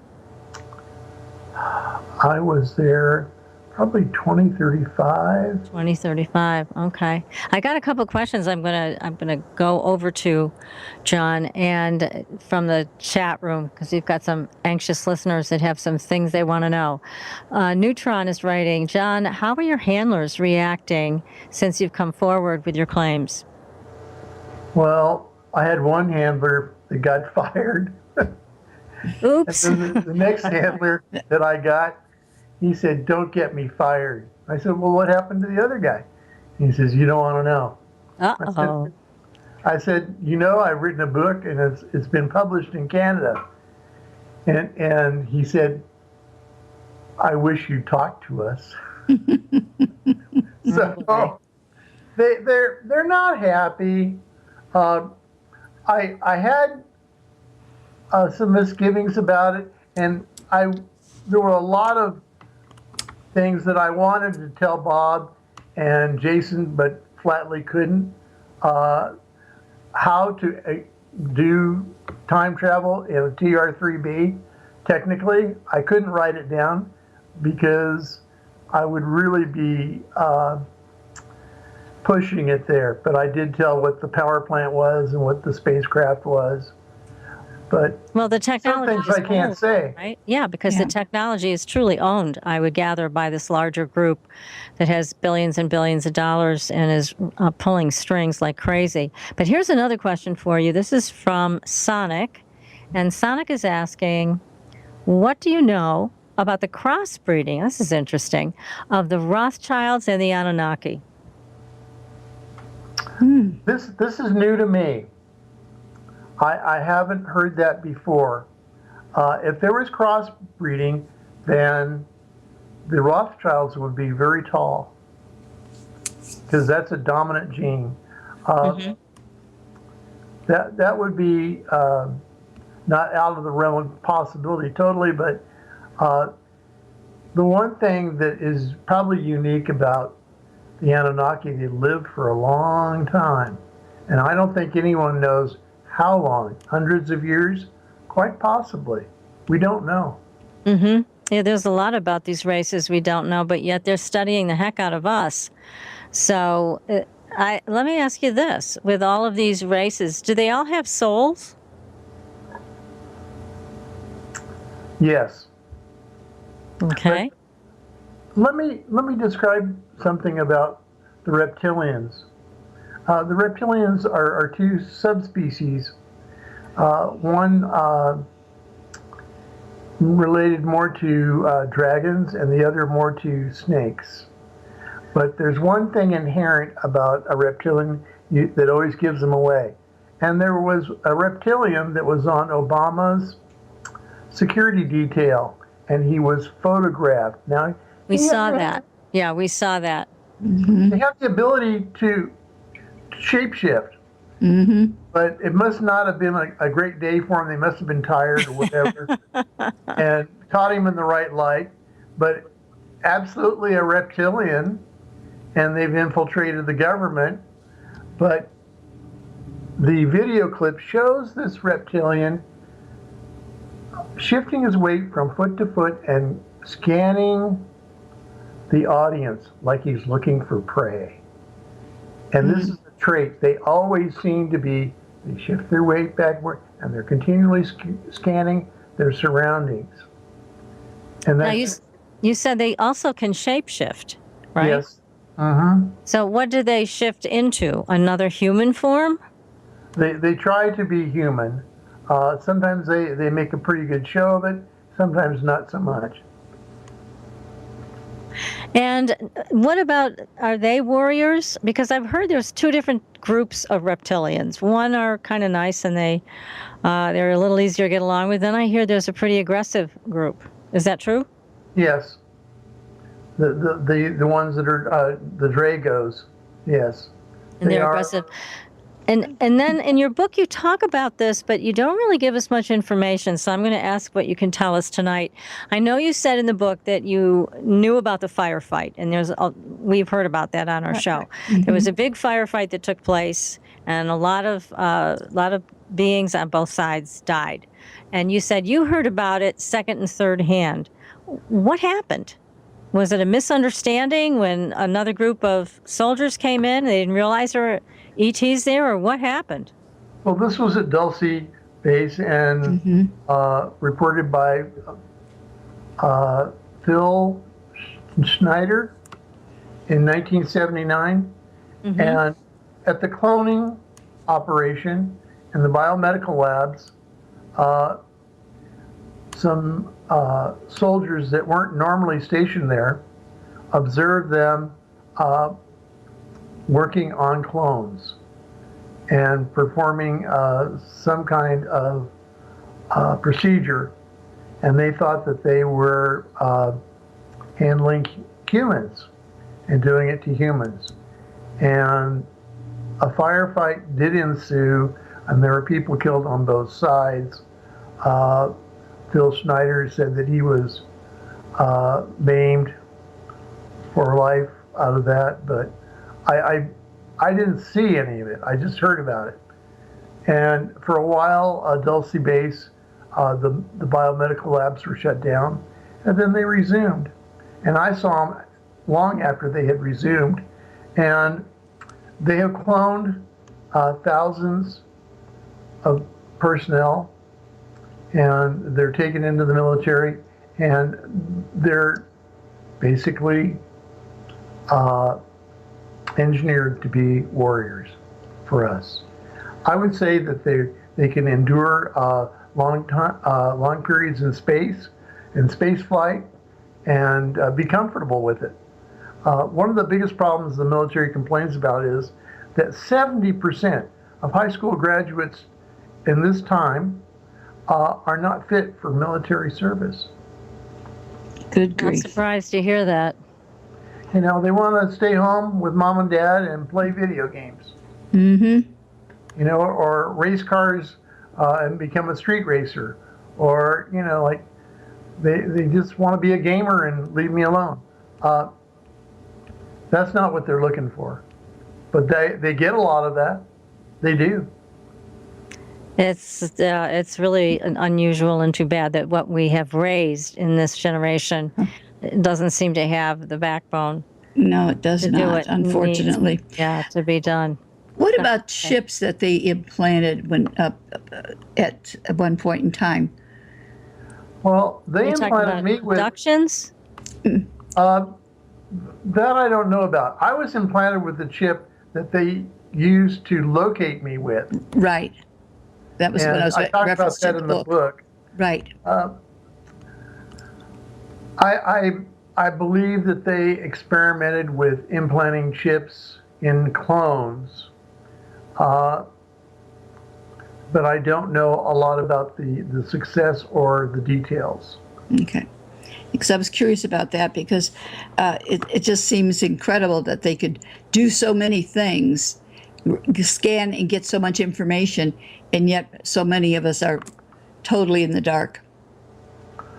I was there probably 2035. 2035. Okay. I got a couple questions I'm gonna go over to John, and from the chat room, because you've got some anxious listeners that have some things they want to know. Neutron is writing, John, how are your handlers reacting since you've come forward with your claims? Well, I had one handler that got fired. Oops. And then the next handler that I got, he said, don't get me fired. I said, well, what happened to the other guy? He says, you don't want to know. Uh-oh. I said, you know, I've written a book, and it's been published in Canada. And he said, I wish you'd talk to us. So they're not happy. I had some misgivings about it, and there were a lot of things that I wanted to tell Bob and Jason, but flatly couldn't. How to do time travel in a TR-3B. Technically, I couldn't write it down because I would really be pushing it there. But I did tell what the power plant was and what the spacecraft was. But well, the technology some things I can't owned, say. right? Yeah, because the technology is truly owned, I would gather, by this larger group that has billions and billions of dollars and is pulling strings like crazy. But here's another question for you. This is from Sonic, and Sonic is asking, what do you know about the crossbreeding, this is interesting, of the Rothschilds and the Anunnaki? This is new to me. I haven't heard that before. If there was crossbreeding, then the Rothschilds would be very tall, because that's a dominant gene. That would be not out of the realm of possibility totally, but the one thing that is probably unique about the Anunnaki, they lived for a long time. And I don't think anyone knows how long. Hundreds of years? Quite possibly. We don't know. Mm-hmm. Yeah, there's a lot about these races we don't know, but yet they're studying the heck out of us. So let me ask you this. With all of these races, do they all have souls? Yes. Okay. But let me describe something about the reptilians. The reptilians are two subspecies. One related more to dragons and the other more to snakes. But there's one thing inherent about a reptilian that always gives them away. And there was a reptilian that was on Obama's security detail, and he was photographed. Now, we saw that. Yeah, we saw that. They have the ability to shapeshift. Mm-hmm. But it must not have been a great day for him. They must have been tired or whatever and caught him in the right light. But absolutely a reptilian, and they've infiltrated the government. But the video clip shows this reptilian shifting his weight from foot to foot and scanning the audience like he's looking for prey. And this is a trait. They always seem to be, they shift their weight backward and they're continually scanning their surroundings. And Now, that's, you said they also can shapeshift, right? yes. Uh-huh. So what do they shift into? Another human form? They try to be human. Sometimes they make a pretty good show of it, sometimes not so much. And what about, are they warriors? Because I've heard there's two different groups of reptilians. One are kind of nice and they're a little easier to get along with. Then I hear there's a pretty aggressive group. Is that true? Yes. The ones that are the Dragos, yes. And They they're are aggressive. And then in your book you talk about this, but you don't really give us much information. So I'm going to ask what you can tell us tonight. I know you said in the book that you knew about the firefight, and we've heard about that on our show. Mm-hmm. There was a big firefight that took place, and a lot of beings on both sides died. And you said you heard about it second and third hand. What happened? Was it a misunderstanding when another group of soldiers came in and they didn't realize there were ETs there, or what happened? Well, this was at Dulce Base and reported by Phil Schneider in 1979. And at the cloning operation in the biomedical labs, some soldiers that weren't normally stationed there observed them working on clones and performing some kind of procedure, and they thought that they were handling humans and doing it to humans. And a firefight did ensue, and there were people killed on both sides. Phil Schneider said that he was maimed for life out of that, but I didn't see any of it. I just heard about it. And for a while, Dulce Base, the biomedical labs were shut down, and then they resumed. And I saw them long after they had resumed. And they have cloned thousands of personnel, and they're taken into the military, and they're basically engineered to be warriors for us. I would say that they can endure long periods in space flight, and be comfortable with it. One of the biggest problems the military complains about is that 70% of high school graduates in this time are not fit for military service. Good I'm grief. surprised to hear that. You know, they want to stay home with mom and dad and play video games. Mm-hmm. You know, or race cars and become a street racer, or, you know, like They just want to be a gamer and leave me alone. That's not what they're looking for. But they get a lot of that. They do. It's really unusual and too bad that what we have raised in this generation doesn't seem to have the backbone. No, it does not, unfortunately. To be done. What about chips that they implanted at one point in time? Well, they You're talking implanted about me with abductions? that I don't know about. I was implanted with the chip that they used to locate me with. Right. That was what I was I talked about referencing that in the book. Right. I believe that they experimented with implanting chips in clones, but I don't know a lot about the success or the details. Okay. Because I was curious about that, because it just seems incredible that they could do so many things, scan and get so much information, and yet so many of us are totally in the dark.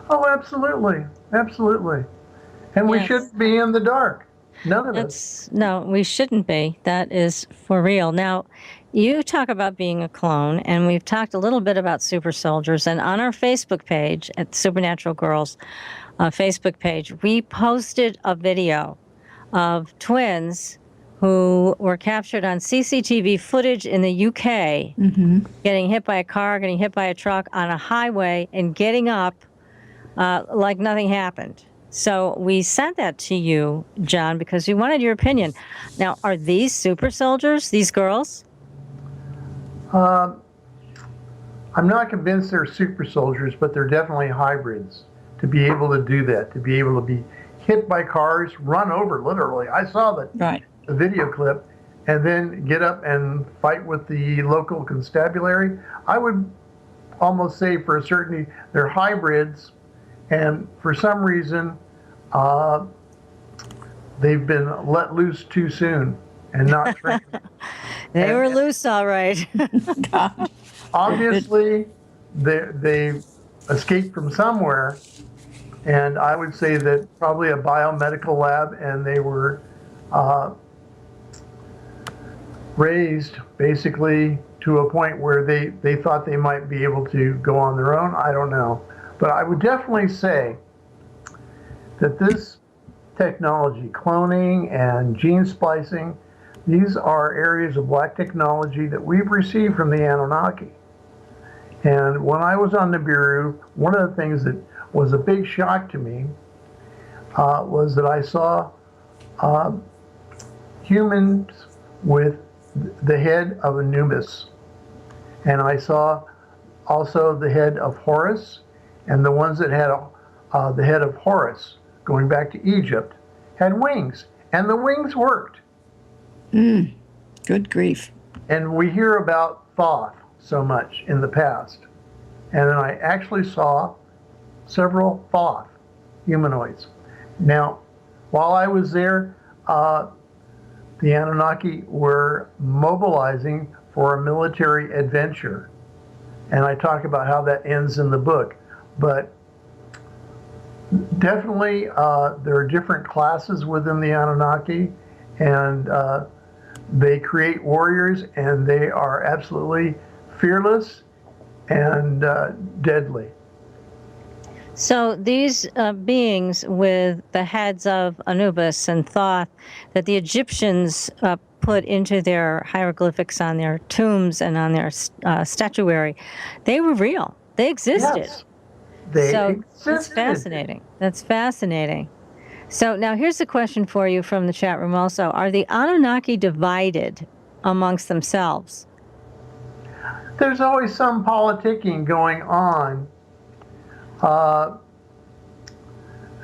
Oh, absolutely. Absolutely. And we shouldn't be in the dark. None of us. No, we shouldn't be. That is for real. Now, you talk about being a clone, and we've talked a little bit about super soldiers. And on our Facebook page at Supernatural Girlz Facebook page, we posted a video of twins who were captured on CCTV footage in the UK, getting hit by a car, getting hit by a truck on a highway, and getting up like nothing happened. So we sent that to you, John, because we wanted your opinion. Now, are these super soldiers, these girls? I'm not convinced they're super soldiers, but they're definitely hybrids. To be able to do that, to be able to be hit by cars, run over, literally. I saw the video clip, and then get up and fight with the local constabulary. I would almost say for a certainty they're hybrids, and for some reason they've been let loose too soon and not trained. They were loose, all right. Obviously, they escaped from somewhere, and I would say that probably a biomedical lab, and they were raised basically to a point where they thought they might be able to go on their own. I don't know. But I would definitely say that this technology, cloning and gene splicing, these are areas of black technology that we've received from the Anunnaki. And when I was on Nibiru, one of the things that was a big shock to me was that I saw humans with the head of Anubis. And I saw also the head of Horus, and the ones that had the head of Horus, going back to Egypt, had wings, and the wings worked. Good grief. And we hear about Thoth so much in the past. And then I actually saw several Thoth humanoids. Now, while I was there, the Anunnaki were mobilizing for a military adventure. And I talk about how that ends in the book. But definitely there are different classes within the Anunnaki, and they create warriors, and they are absolutely fearless and deadly. So these beings with the heads of Anubis and Thoth that the Egyptians put into their hieroglyphics on their tombs and on their statuary, they were real. They existed. Yes, they existed. That's fascinating. That's fascinating. So now here's a question for you from the chat room also. Are the Anunnaki divided amongst themselves? There's always some politicking going on.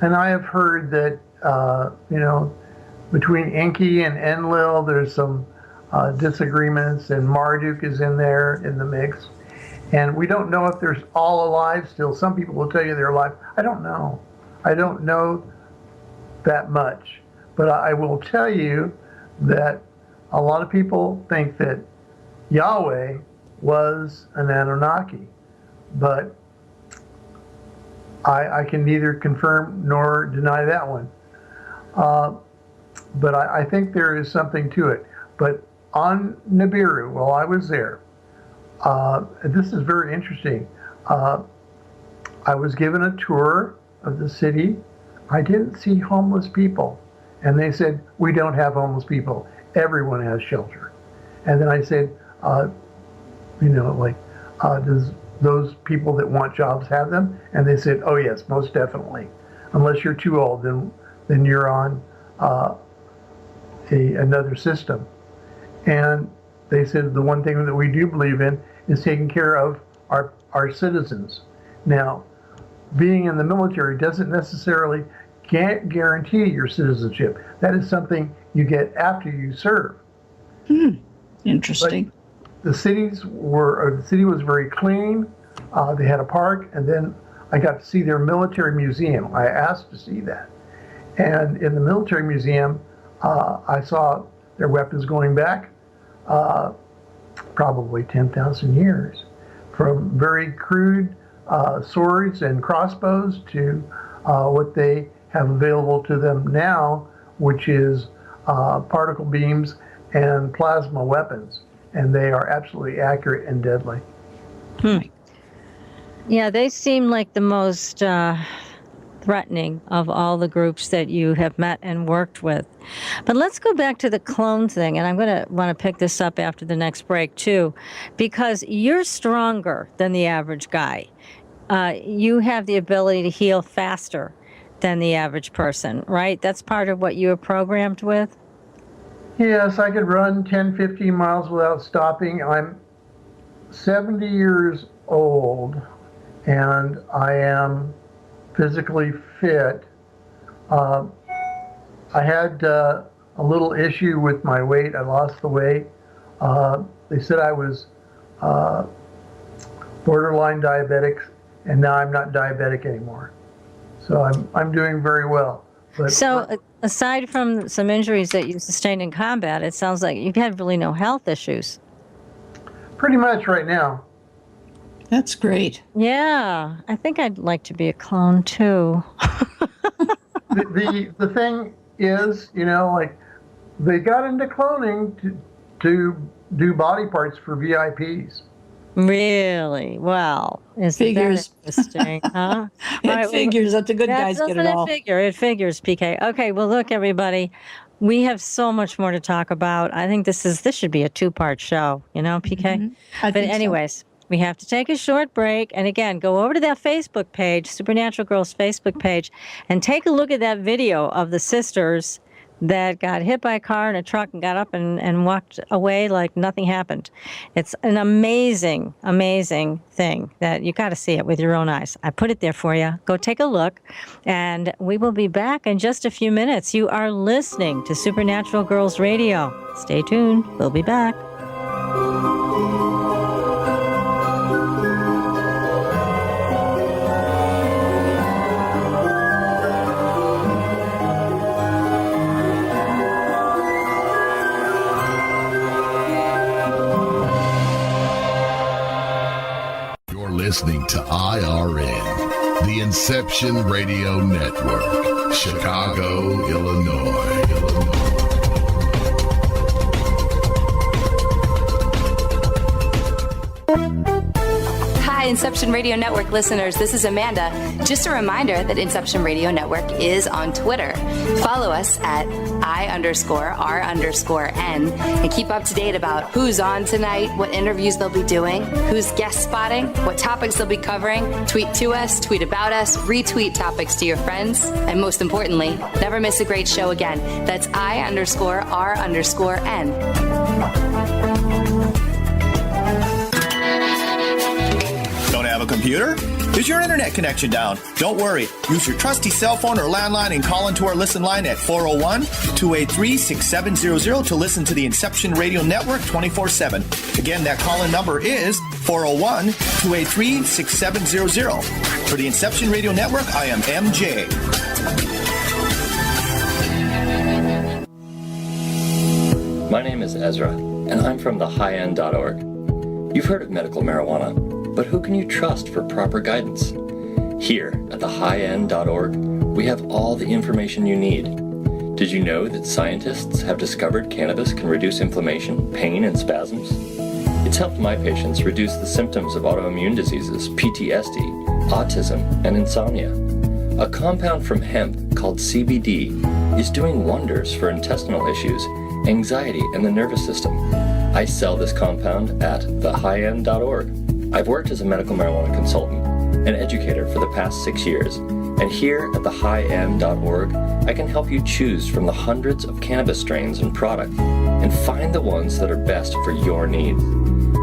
And I have heard that, between Enki and Enlil, there's some disagreements, and Marduk is in there in the mix. And we don't know if they're all alive still. Some people will tell you they're alive. I don't know. I don't know that much. But I will tell you that a lot of people think that Yahweh was an Anunnaki. But I can neither confirm nor deny that one. But I think there is something to it. But on Nibiru, while I was there, this is very interesting. I was given a tour of the city. I didn't see homeless people. And they said, we don't have homeless people. Everyone has shelter. And then I said, does those people that want jobs have them? And they said, oh yes, most definitely. Unless you're too old, then you're on another system. And they said the one thing that we do believe in is taking care of our citizens. Now, being in the military doesn't necessarily guarantee your citizenship. That is something you get after you serve. Interesting. But the city was very clean. They had a park, and then I got to see their military museum. I asked to see that. And in the military museum, I saw their weapons going back probably 10,000 years, from very crude swords and crossbows to what they have available to them now, which is particle beams and plasma weapons. And they are absolutely accurate and deadly. Yeah, they seem like the most threatening of all the groups that you have met and worked with. But let's go back to the clone thing, and I'm going to want to pick this up after the next break too, because you're stronger than the average guy. You have the ability to heal faster than the average person, right? That's part of what you were programmed with? Yes, I could run 10, 15 miles without stopping. I'm 70 years old, and I am physically fit. I had a little issue with my weight. I lost the weight. They said I was borderline diabetic, and now I'm not diabetic anymore. So I'm doing very well. But so aside from some injuries that you sustained in combat, it sounds like you've had really no health issues. Pretty much right now. That's great. Yeah, I think I'd like to be a clone too. the thing is, they got into cloning to do body parts for VIPs. Really? Well, figures. That interesting, huh? It figures that the good guys get it all. It figures, PK. Okay, well, look, everybody, we have so much more to talk about. I think this should be a 2-part show, PK? Mm-hmm. But anyways, we have to take a short break. And again, go over to that Facebook page, Supernatural Girlz Facebook page, and take a look at that video of the sisters that got hit by a car and a truck and got up and walked away like nothing happened. It's an amazing, amazing thing that you got to see it with your own eyes. I put it there for you. Go take a look, and we will be back in just a few minutes. You are listening to Supernatural Girlz Radio. Stay tuned. We'll be back. Listening to IRN, the Inception Radio Network, Chicago, Illinois. Hi, Inception Radio Network listeners. This is Amanda. Just a reminder that Inception Radio Network is on Twitter. Follow us at I_R_N and keep up to date about who's on tonight, what interviews they'll be doing, who's guest spotting, what topics they'll be covering. Tweet to us, tweet about us, retweet topics to your friends, and most importantly, never miss a great show again. That's I_R_N. Have a computer? Is your internet connection down? Don't worry. Use your trusty cell phone or landline and call into our listen line at 401-283-6700 to listen to the Inception Radio Network 24/7. Again, that call-in number is 401-283-6700. For the Inception Radio Network, I am MJ. My name is Ezra, and I'm from the highendorg. You've heard of medical marijuana, but who can you trust for proper guidance? Here at thehighend.org, we have all the information you need. Did you know that scientists have discovered cannabis can reduce inflammation, pain, and spasms? It's helped my patients reduce the symptoms of autoimmune diseases, PTSD, autism, and insomnia. A compound from hemp called CBD is doing wonders for intestinal issues, anxiety, and the nervous system. I sell this compound at thehighend.org. I've worked as a medical marijuana consultant and educator for the past 6 years, and here at thehighend.org, I can help you choose from the hundreds of cannabis strains and products and find the ones that are best for your needs.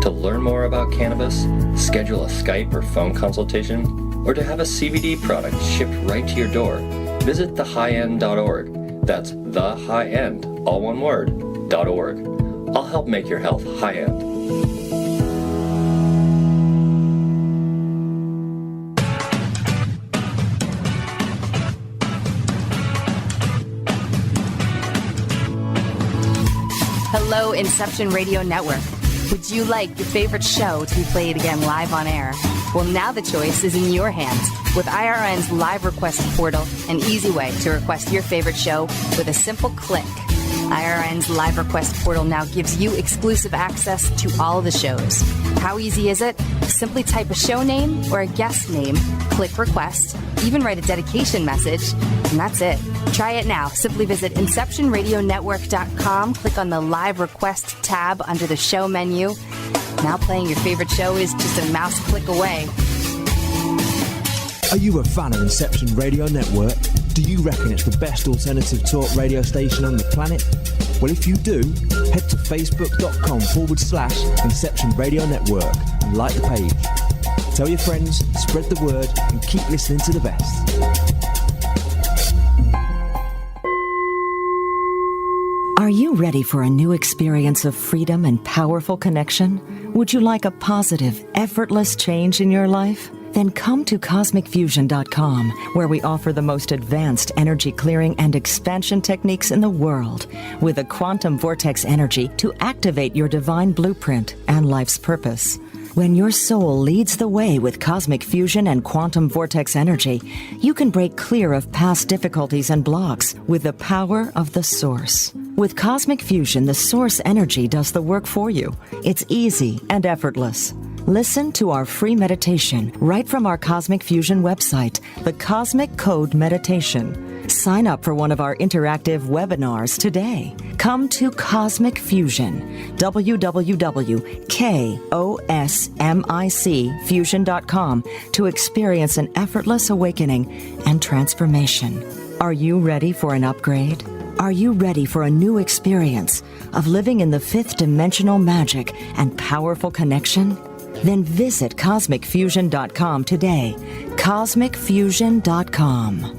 To learn more about cannabis, schedule a Skype or phone consultation, or to have a CBD product shipped right to your door, visit thehighend.org. That's thehighend, all one word, .org. I'll help make your health high-end. Hello, Inception Radio Network. Would you like your favorite show to be played again live on air? Well, now the choice is in your hands with IRN's live request portal, an easy way to request your favorite show with a simple click. IRN's live request portal now gives you exclusive access to all the shows. How easy is it? Simply type a show name or a guest name, click request, even write a dedication message, and that's it. Try it now. Simply visit InceptionRadioNetwork.com, click on the live request tab under the show menu. Now playing your favorite show is just a mouse click away. Are you a fan of Inception Radio Network? Do you reckon it's the best alternative talk radio station on the planet? Well, if you do, head to facebook.com/Inception Radio Network and like the page. Tell your friends, spread the word, and keep listening to the best. Are you ready for a new experience of freedom and powerful connection? Would you like a positive, effortless change in your life? Then come to CosmicFusion.com, where we offer the most advanced energy clearing and expansion techniques in the world, with a quantum vortex energy to activate your divine blueprint and life's purpose. When your soul leads the way with cosmic fusion and quantum vortex energy, you can break clear of past difficulties and blocks with the power of the source. With cosmic fusion, the source energy does the work for you. It's easy and effortless. Listen to our free meditation right from our Cosmic Fusion website, the Cosmic Code Meditation. Sign up for one of our interactive webinars today. Come to Cosmic Fusion, www.KOSMICfusion.com, to experience an effortless awakening and transformation. Are you ready for an upgrade? Are you ready for a new experience of living in the fifth dimensional magic and powerful connection? Then visit CosmicFusion.com today. CosmicFusion.com.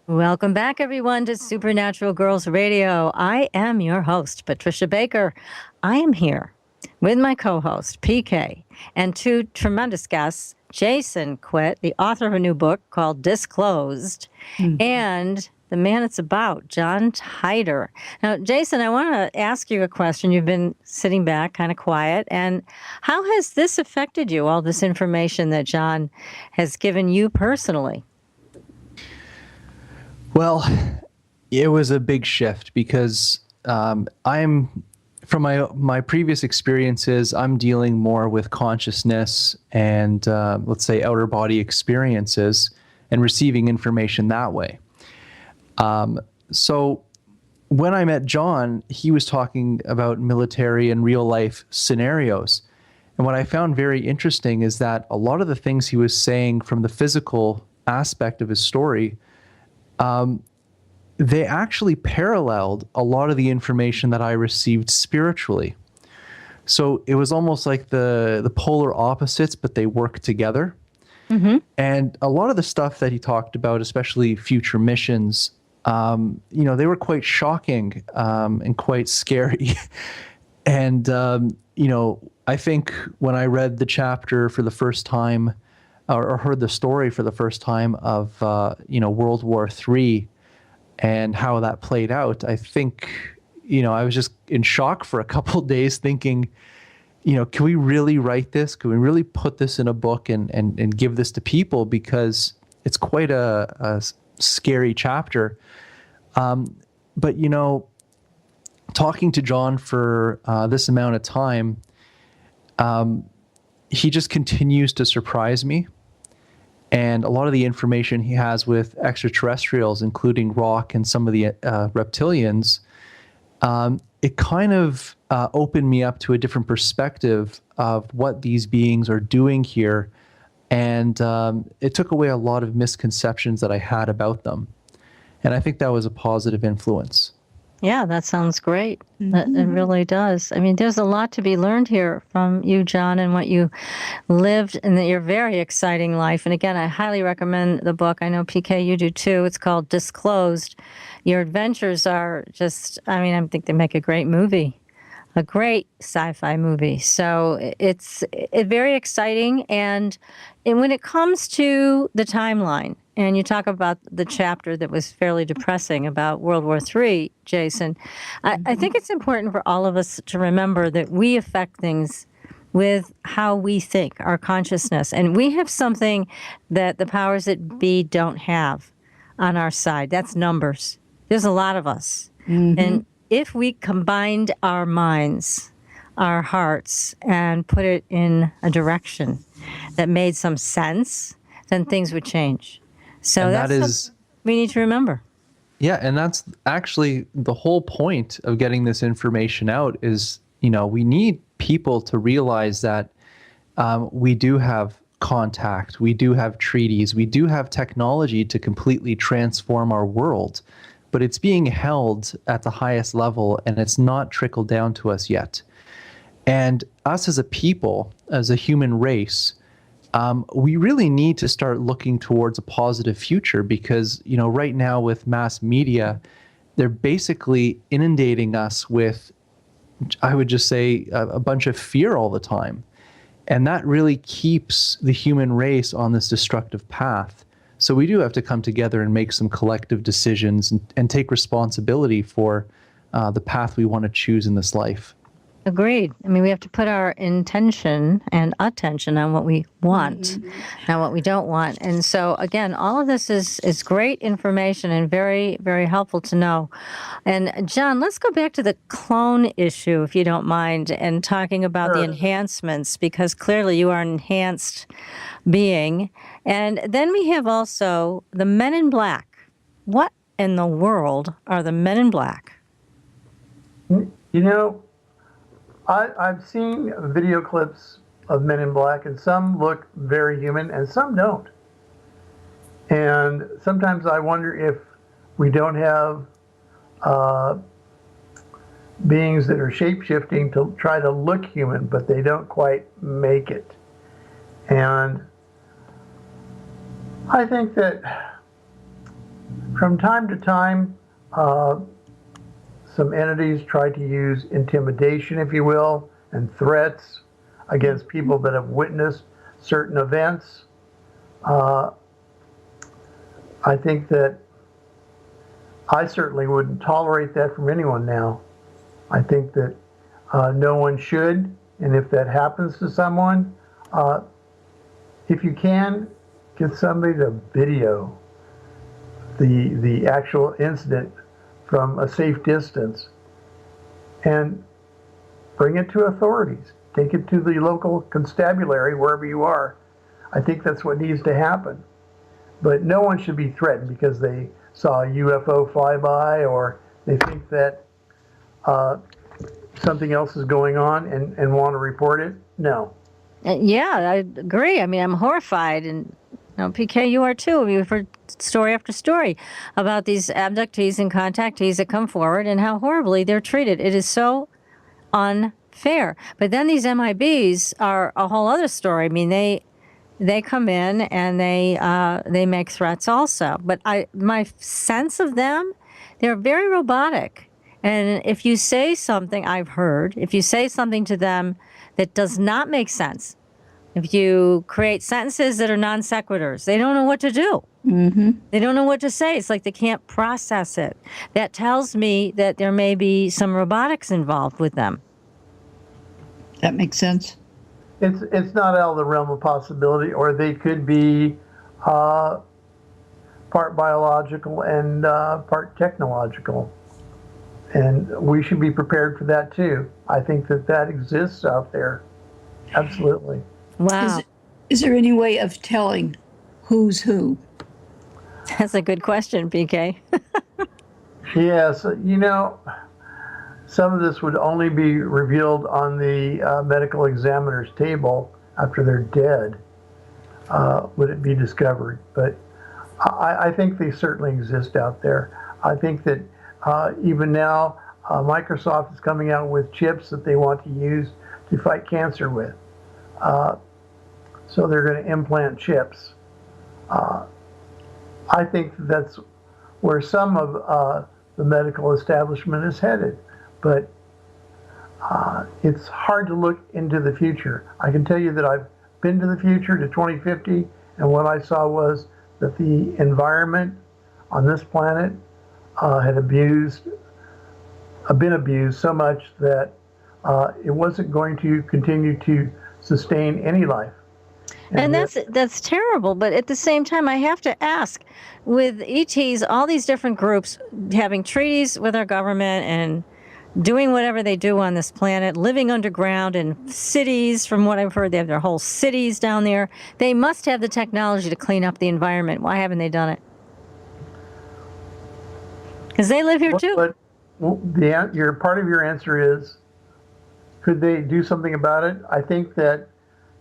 Welcome back, everyone, to Supernatural Girlz Radio. I am your host, Patricia Baker. I am here with my co-host, PK, and two tremendous guests, Jason Quitt, the author of a new book called Disclosed, and the man it's about, John Titor. Now, Jason, I want to ask you a question. You've been sitting back, kind of quiet, and how has this affected you, all this information that John has given you personally? Well, it was a big shift because I'm, from my previous experiences, I'm dealing more with consciousness and, let's say, outer body experiences and receiving information that way. So when I met John, he was talking about military and real life scenarios. And what I found very interesting is that a lot of the things he was saying from the physical aspect of his story, they actually paralleled a lot of the information that I received spiritually. So it was almost like the polar opposites, but they work together. And a lot of the stuff that he talked about, especially future missions, they were quite shocking and quite scary. And, I think when I read the chapter for the first time or heard the story for the first time of, World War III and how that played out, I think, I was just in shock for a couple of days thinking, can we really write this? Can we really put this in a book and give this to people? Because it's quite a scary chapter. But, talking to John for this amount of time, he just continues to surprise me. And a lot of the information he has with extraterrestrials, including Rock and some of the reptilians, it kind of opened me up to a different perspective of what these beings are doing here. And it took away a lot of misconceptions that I had about them. And I think that was a positive influence. Yeah, that sounds great. It really does. I mean, there's a lot to be learned here from you, John, and what you lived in your very exciting life. And again, I highly recommend the book. I know, PK, you do too. It's called Disclosed. Your adventures are just, I think they make a great movie, a great sci-fi movie. So it's very exciting. And when it comes to the timeline, and you talk about the chapter that was fairly depressing about World War III, Jason, I think it's important for all of us to remember that we affect things with how we think, our consciousness. And we have something that the powers that be don't have on our side. That's numbers. There's a lot of us. And if we combined our minds, our hearts, and put it in a direction that made some sense, then things would change. So that's something we need to remember. Yeah, and that's actually the whole point of getting this information out is, we need people to realize that we do have contact, we do have treaties, we do have technology to completely transform our world, but it's being held at the highest level and it's not trickled down to us yet. And us as a people, as a human race, we really need to start looking towards a positive future because, right now with mass media, they're basically inundating us with, I would just say, a bunch of fear all the time. And that really keeps the human race on this destructive path. So we do have to come together and make some collective decisions and take responsibility for the path we want to choose in this life. Agreed. We have to put our intention and attention on what we want, not what we don't want. And so, again, all of this is great information and very, very helpful to know. And, John, let's go back to the clone issue, if you don't mind, and talking about the enhancements, because clearly you are an enhanced being. And then we have also the Men in Black. What in the world are the Men in Black? I've seen video clips of Men in Black, and some look very human and some don't. And sometimes I wonder if we don't have beings that are shape-shifting to try to look human, but they don't quite make it. And I think that from time to time, some entities try to use intimidation, if you will, and threats against people that have witnessed certain events. I think that I certainly wouldn't tolerate that from anyone now. I think that no one should, and if that happens to someone, if you can, get somebody to video the actual incident from a safe distance and bring it to authorities. Take it to the local constabulary, wherever you are. I think that's what needs to happen. But no one should be threatened because they saw a UFO fly by or they think that something else is going on and want to report it. No. Yeah, I agree. I'm horrified, and PK, you are too. We've heard story after story about these abductees and contactees that come forward and how horribly they're treated. It is so unfair. But then these MIBs are a whole other story. They they come in and they make threats also. But my sense of them, they're very robotic. And if you say something, I've heard, if you say something to them that does not make sense, if you create sentences that are non sequiturs, they don't know what to do. Mm-hmm. They don't know what to say. It's like they can't process it. That tells me that there may be some robotics involved with them. That makes sense. It's not out of the realm of possibility, or they could be part biological and part technological. And we should be prepared for that too. I think that exists out there. Absolutely. Wow. Is there any way of telling who's who? That's a good question, PK. Yes, some of this would only be revealed on the medical examiner's table after they're dead, would it be discovered. But I think they certainly exist out there. I think that even now, Microsoft is coming out with chips that they want to use to fight cancer with. So they're going to implant chips. I think that's where some of the medical establishment is headed. But it's hard to look into the future. I can tell you that I've been to the future, to 2050, and what I saw was that the environment on this planet had been abused so much that it wasn't going to continue to sustain any life. And that's terrible. But at the same time, I have to ask, with ETs, all these different groups having treaties with our government and doing whatever they do on this planet, living underground in cities, from what I've heard, they have their whole cities down there. They must have the technology to clean up the environment. Why haven't they done it? Because they live here too. But your part of your answer is, could they do something about it? I think that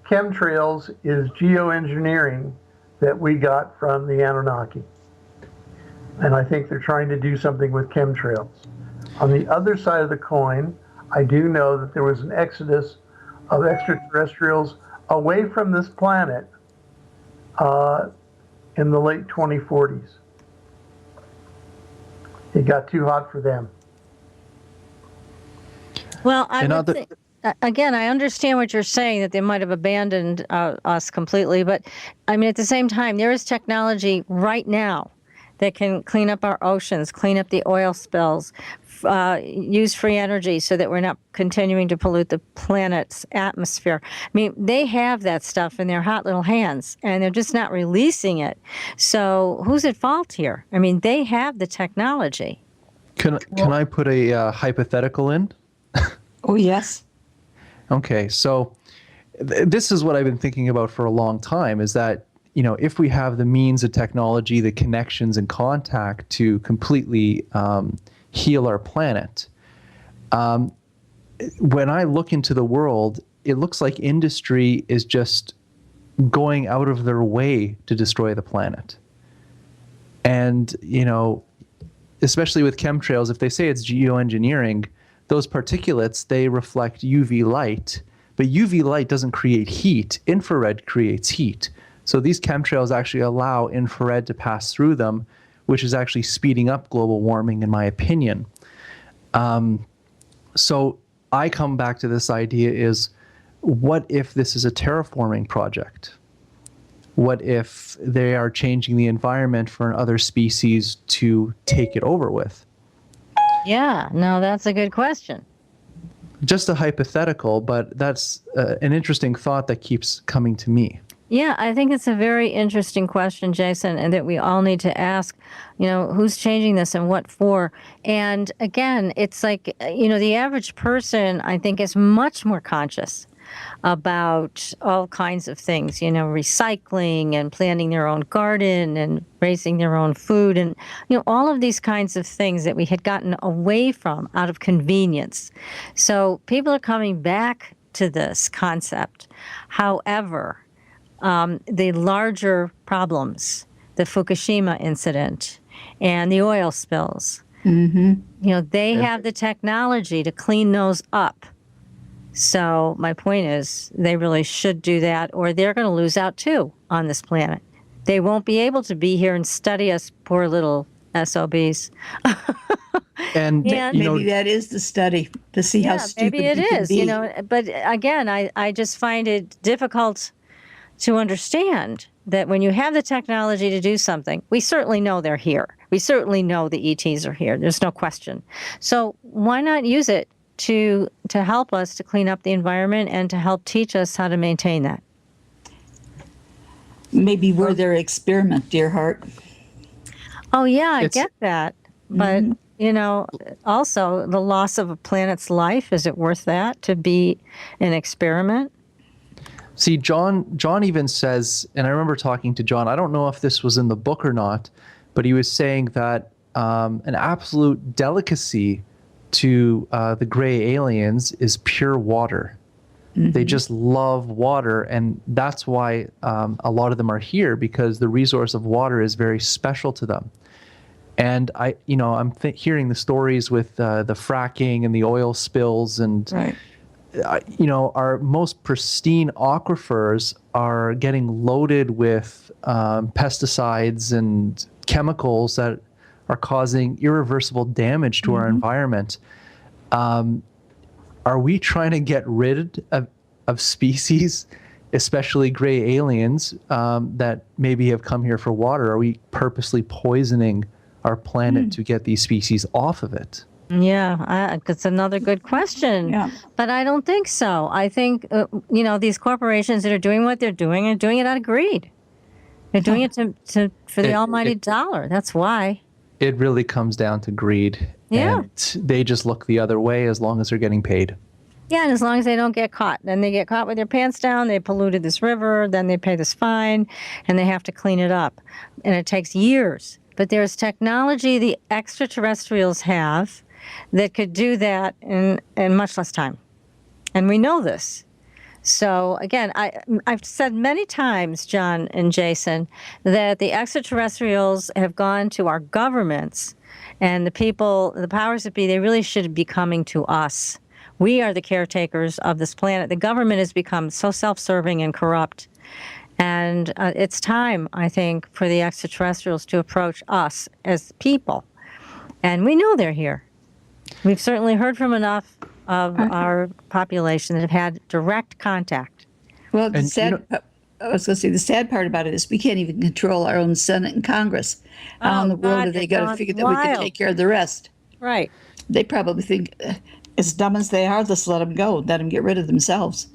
chemtrails is geoengineering that we got from the Anunnaki. And I think they're trying to do something with chemtrails. On the other side of the coin, I do know that there was an exodus of extraterrestrials away from this planet in the late 2040s. It got too hot for them. Well, again, I understand what you're saying, that they might have abandoned us completely. But, I mean, at the same time, there is technology right now that can clean up our oceans, clean up the oil spills, use free energy so that we're not continuing to pollute the planet's atmosphere. I mean, they have that stuff in their hot little hands, and they're just not releasing it. So who's at fault here? I mean, they have the technology. Can I put a hypothetical in? Oh, yes. Okay, so this is what I've been thinking about for a long time, is that, if we have the means of technology, the connections and contact to completely heal our planet, when I look into the world, it looks like industry is just going out of their way to destroy the planet. And, especially with chemtrails, if they say it's geoengineering, those particulates, they reflect UV light, but UV light doesn't create heat. Infrared creates heat. So these chemtrails actually allow infrared to pass through them, which is actually speeding up global warming, in my opinion. So I come back to this idea is, what if this is a terraforming project? What if they are changing the environment for other species to take it over with? Yeah, no, that's a good question. Just a hypothetical, but that's an interesting thought that keeps coming to me. Yeah, I think it's a very interesting question, Jason, and that we all need to ask, who's changing this and what for? And again, it's like, the average person, I think, is much more conscious about all kinds of things, recycling and planting their own garden and raising their own food and, all of these kinds of things that we had gotten away from out of convenience. So people are coming back to this concept. However, the larger problems, the Fukushima incident and the oil spills, they have the technology to clean those up. So my point is they really should do that, or they're going to lose out too on this planet. They won't be able to be here and study us poor little SOBs. And maybe that is the study, to see how stupid maybe it we can is, be. But again, I just find it difficult to understand that when you have the technology to do something, we certainly know they're here. We certainly know the ETs are here. There's no question. So why not use it to help us to clean up the environment and to help teach us how to maintain that? Maybe we're their experiment, dear heart. Oh, yeah, I get that. But, also the loss of a planet's life, is it worth that to be an experiment? See, John even says, and I remember talking to John, I don't know if this was in the book or not, but he was saying that an absolute delicacy to the gray aliens is pure water. Mm-hmm. They just love water, and that's why a lot of them are here, because the resource of water is very special to them. And I'm hearing the stories with the fracking and the oil spills, and right. Our most pristine aquifers are getting loaded with pesticides and chemicals that are causing irreversible damage to our environment. Are we trying to get rid of species, especially gray aliens, that maybe have come here for water? Are we purposely poisoning our planet to get these species off of it? Yeah, that's another good question. Yeah. But I don't think so. I think, these corporations that are doing what they're doing are doing it out of greed. They're doing it for the almighty dollar. That's why. It really comes down to greed. Yeah. And they just look the other way as long as they're getting paid. Yeah, and as long as they don't get caught. Then they get caught with their pants down, they polluted this river, then they pay this fine, and they have to clean it up. And it takes years. But there's technology the extraterrestrials have that could do that in much less time. And we know this. So again, I've said many times, John and Jason, that the extraterrestrials have gone to our governments, and the people, the powers that be, they really should be coming to us. We are the caretakers of this planet. The government has become so self-serving and corrupt. And it's time, I think, for the extraterrestrials to approach us as people. And we know they're here. We've certainly heard from enough of our population that have had direct contact. Well, the sad part about it is we can't even control our own Senate and Congress. How in the world are they going to figure that we can take care of the rest? Right. They probably think, as dumb as they are, let's let them go, let them get rid of themselves.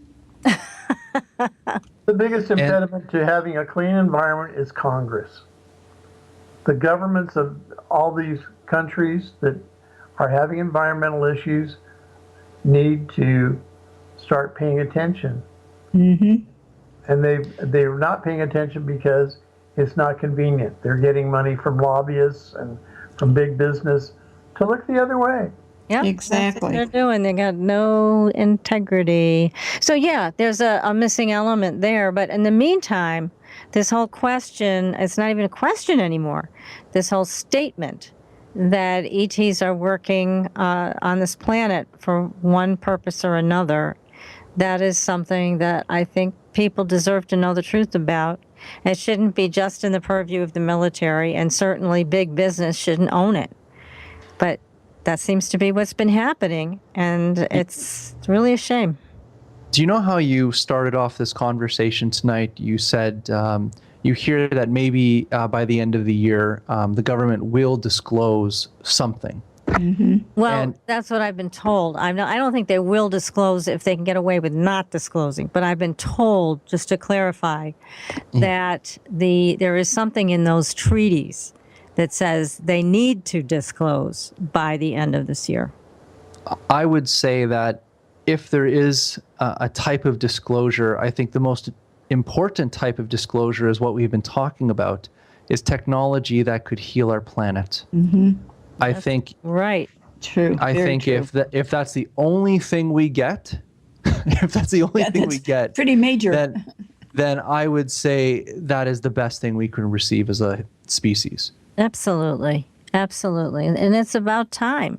The biggest impediment to having a clean environment is Congress. The governments of all these countries that are having environmental issues need to start paying attention. Mm-hmm. And they're not paying attention because it's not convenient. They're getting money from lobbyists and from big business to look the other way. Yeah, exactly. That's what they're doing. They got no integrity. So yeah, there's a missing element there. But in the meantime, this whole question, it's not even a question anymore. This whole statement that ETs are working on this planet for one purpose or another, that is something that I think people deserve to know the truth about. It shouldn't be just in the purview of the military, and certainly big business shouldn't own it. But that seems to be what's been happening, and it's really a shame. Do you know how you started off this conversation tonight? You said you hear that maybe by the end of the year, the government will disclose something. Mm-hmm. Well, that's what I've been told. I don't think they will disclose if they can get away with not disclosing. But I've been told, just to clarify, that there is something in those treaties that says they need to disclose by the end of this year. I would say that if there is a type of disclosure, I think the most important type of disclosure is what we've been talking about, is technology that could heal our planet. Mm-hmm. I think right. True. I think true. If that's the only thing we get, pretty major. Then I would say that is the best thing we can receive as a species. Absolutely. And it's about time.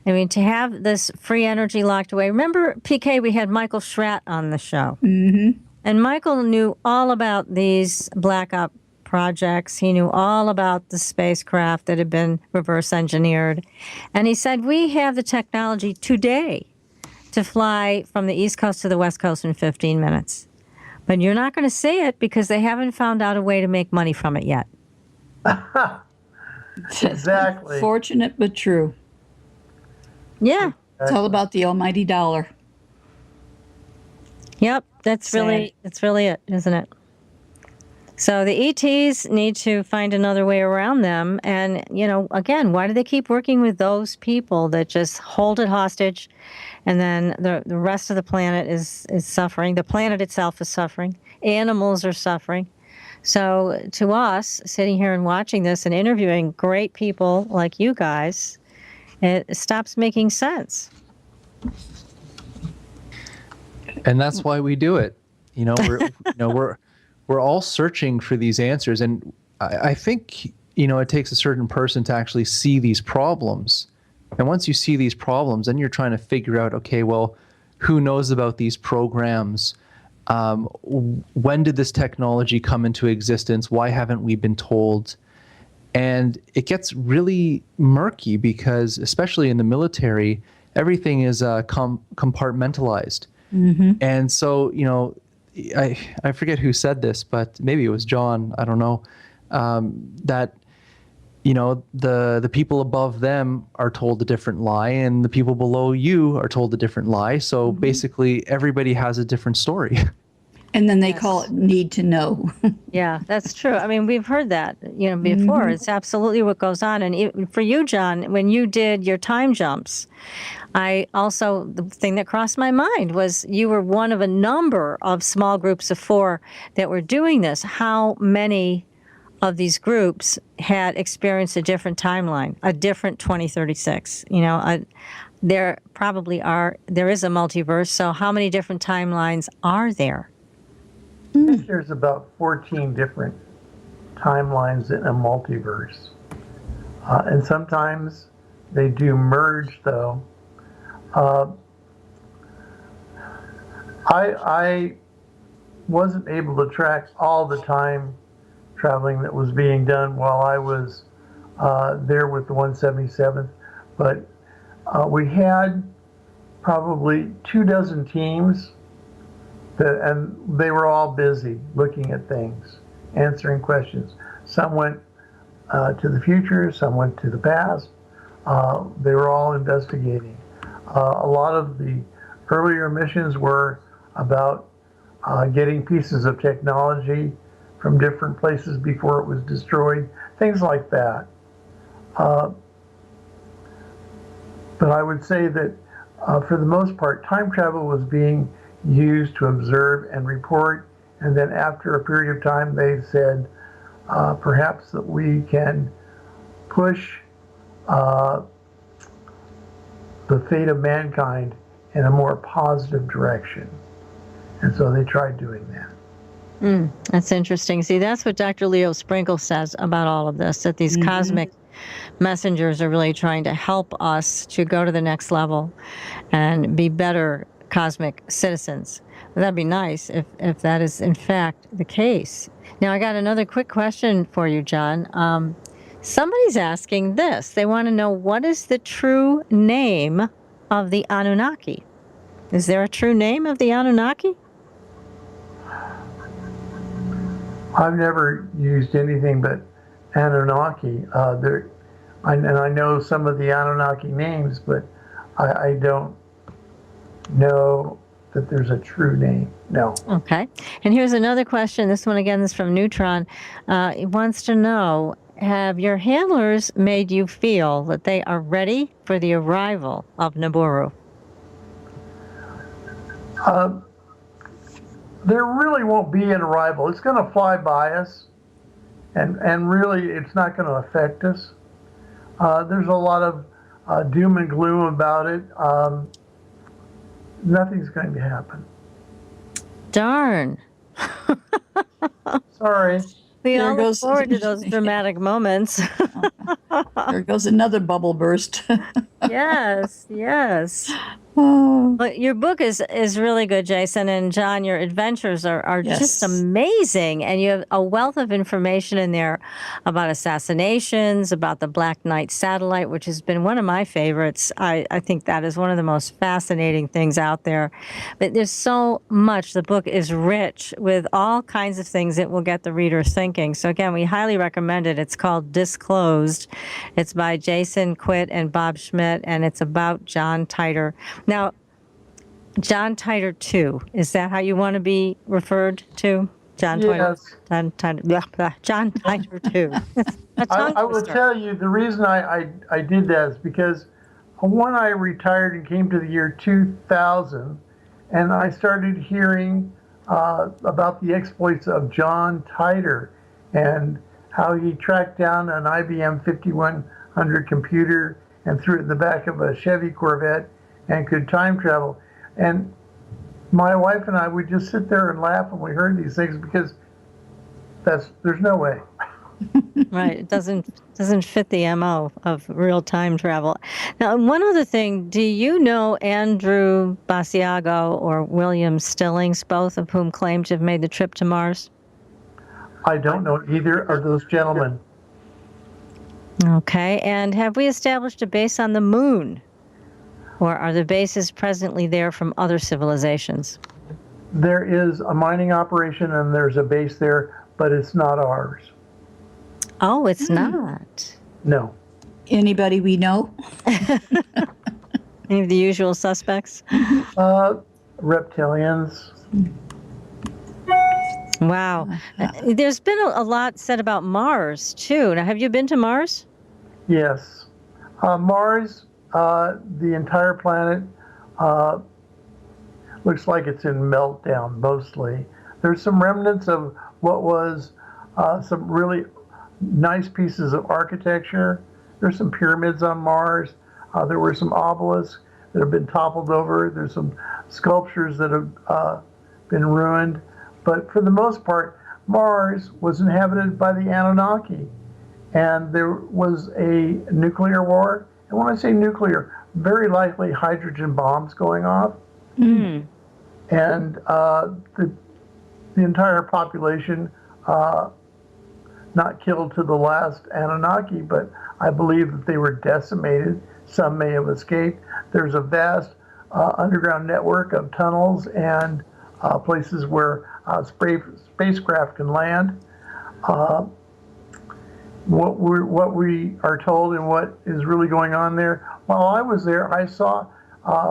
I mean, to have this free energy locked away. Remember, PK, we had Michael Schratt on the show. Mm-hmm. And Michael knew all about these black op projects. He knew all about the spacecraft that had been reverse engineered. And he said, we have the technology today to fly from the East Coast to the West Coast in 15 minutes. But you're not going to see it because they haven't found out a way to make money from it yet. Exactly. Fortunate but true. Yeah. It's all about the almighty dollar. Yep. That's really it, isn't it? So the ETs need to find another way around them. And, you know, again, why do they keep working with those people that just hold it hostage? And then the rest of the planet is suffering. The planet itself is suffering. Animals are suffering. So to us, sitting here and watching this and interviewing great people like you guys, it stops making sense. And that's why we do it. You know, we're all searching for these answers. And I think, you know, it takes a certain person to actually see these problems. And once you see these problems, then you're trying to figure out, okay, well, who knows about these programs? When did this technology come into existence? Why haven't we been told? And it gets really murky because, especially in the military, everything is compartmentalized. Mm-hmm. And so, you know, I forget who said this, but maybe it was John, I don't know, that, you know, the people above them are told a different lie and the people below you are told a different lie. So basically everybody has a different story. And then they call it need to know. Yeah, that's true. I mean, we've heard that, you know, before. Mm-hmm. It's absolutely what goes on. And even for you, John, when you did your time jumps, the thing that crossed my mind was you were one of a number of small groups of 4 that were doing this. How many of these groups had experienced a different timeline, a different 2036? You know, there is a multiverse. So how many different timelines are there? I think there's about 14 different timelines in a multiverse. And sometimes they do merge, though. I wasn't able to track all the time traveling that was being done while I was there with the 177th, but we had probably 24 teams. And they were all busy looking at things, answering questions. Some went to the future, some went to the past. They were all investigating. A lot of the earlier missions were about getting pieces of technology from different places before it was destroyed, things like that. But I would say that for the most part, time travel was being used to observe and report, and then after a period of time they said perhaps that we can push the fate of mankind in a more positive direction, and so they tried doing that. That's interesting. See, that's what Dr. Leo Sprinkle says about all of this, that these cosmic messengers are really trying to help us to go to the next level and be better cosmic citizens. Well, that'd be nice if that is in fact the case. Now, I got another quick question for you, John. Somebody's asking this. They want to know, what is the true name of the Anunnaki? Is there a true name of the Anunnaki? I've never used anything but Anunnaki. And I know some of the Anunnaki names, but I don't know that there's a true name. No. Okay. And here's another question. This one again is from Neutron. It wants to know, have your handlers made you feel that they are ready for the arrival of Nibiru? There really won't be an arrival. It's going to fly by us, and really it's not going to affect us. There's a lot of doom and gloom about it. Nothing's going to happen. Darn. Sorry. We all look forward to those dramatic moments. There goes another bubble burst. Yes, yes. Oh, Well, your book is really good, Jason, and John. Your adventures are Yes. just amazing, and you have a wealth of information in there about assassinations, about the Black Knight satellite, which has been one of my favorites. I think that is one of the most fascinating things out there. But there's so much. The book is rich with all kinds of things that will get the reader thinking. So again, we highly recommend it. It's called Disclosed. It's by Jason Quitt and Bob Schmidt, and it's about John Titor. Now, John Titor 2, is that how you want to be referred to? John Titor. Yes. John Titor 2. I will tell you the reason I did that is because when I retired and came to the year 2000, and I started hearing about the exploits of John Titor and how he tracked down an IBM 5100 computer and threw it in the back of a Chevy Corvette and could time travel. And my wife and I would just sit there and laugh when we heard these things because there's no way. Right. It doesn't fit the MO of real time travel. Now, one other thing, do you know Andrew Basiago or William Stillings, both of whom claim to have made the trip to Mars? I don't know either of those gentlemen. Okay. And have we established a base on the moon? Or are the bases presently there from other civilizations? There is a mining operation and there's a base there, but it's not ours. Oh, it's not. No. anybody we know? Any of the usual suspects? Reptilians. Wow. There's been a lot said about Mars, too. Now, have you been to Mars? Yes. Mars, the entire planet, looks like it's in meltdown mostly. There's some remnants of what was some really nice pieces of architecture. There's some pyramids on Mars. There were some obelisks that have been toppled over. There's some sculptures that have been ruined. But for the most part, Mars was inhabited by the Anunnaki. And there was a nuclear war. And when I say nuclear, very likely hydrogen bombs going off. Mm. And the entire population, not killed to the last Anunnaki, but I believe that they were decimated. Some may have escaped. There's a vast underground network of tunnels and places where spacecraft can land. What we are told and what is really going on there, while I was there, I saw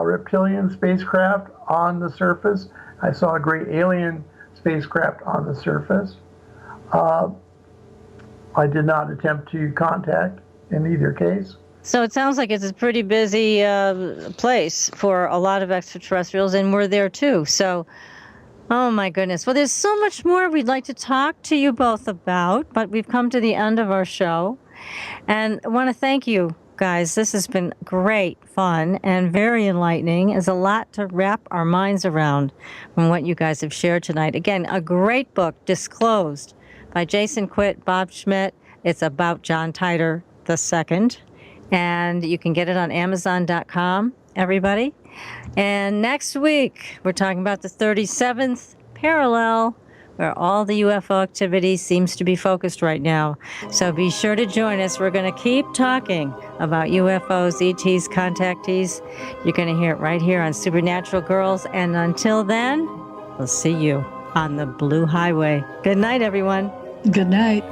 reptilian spacecraft on the surface. I saw a great alien spacecraft on the surface. I did not attempt to contact in either case. So it sounds like it's a pretty busy place for a lot of extraterrestrials, and we're there too. So, oh my goodness. Well, there's so much more we'd like to talk to you both about, but we've come to the end of our show. And I want to thank you, guys. This has been great fun and very enlightening. There's a lot to wrap our minds around from what you guys have shared tonight. Again, a great book, Disclosed, by Jason Quitt, Bob Schmidt. It's about John Titor II. And you can get it on Amazon.com, everybody. And next week, we're talking about the 37th parallel, where all the UFO activity seems to be focused right now. So be sure to join us. We're going to keep talking about UFOs, ETs, contactees. You're going to hear it right here on Supernatural Girlz. And until then, we'll see you on the Blue Highway. Good night, everyone. Good night.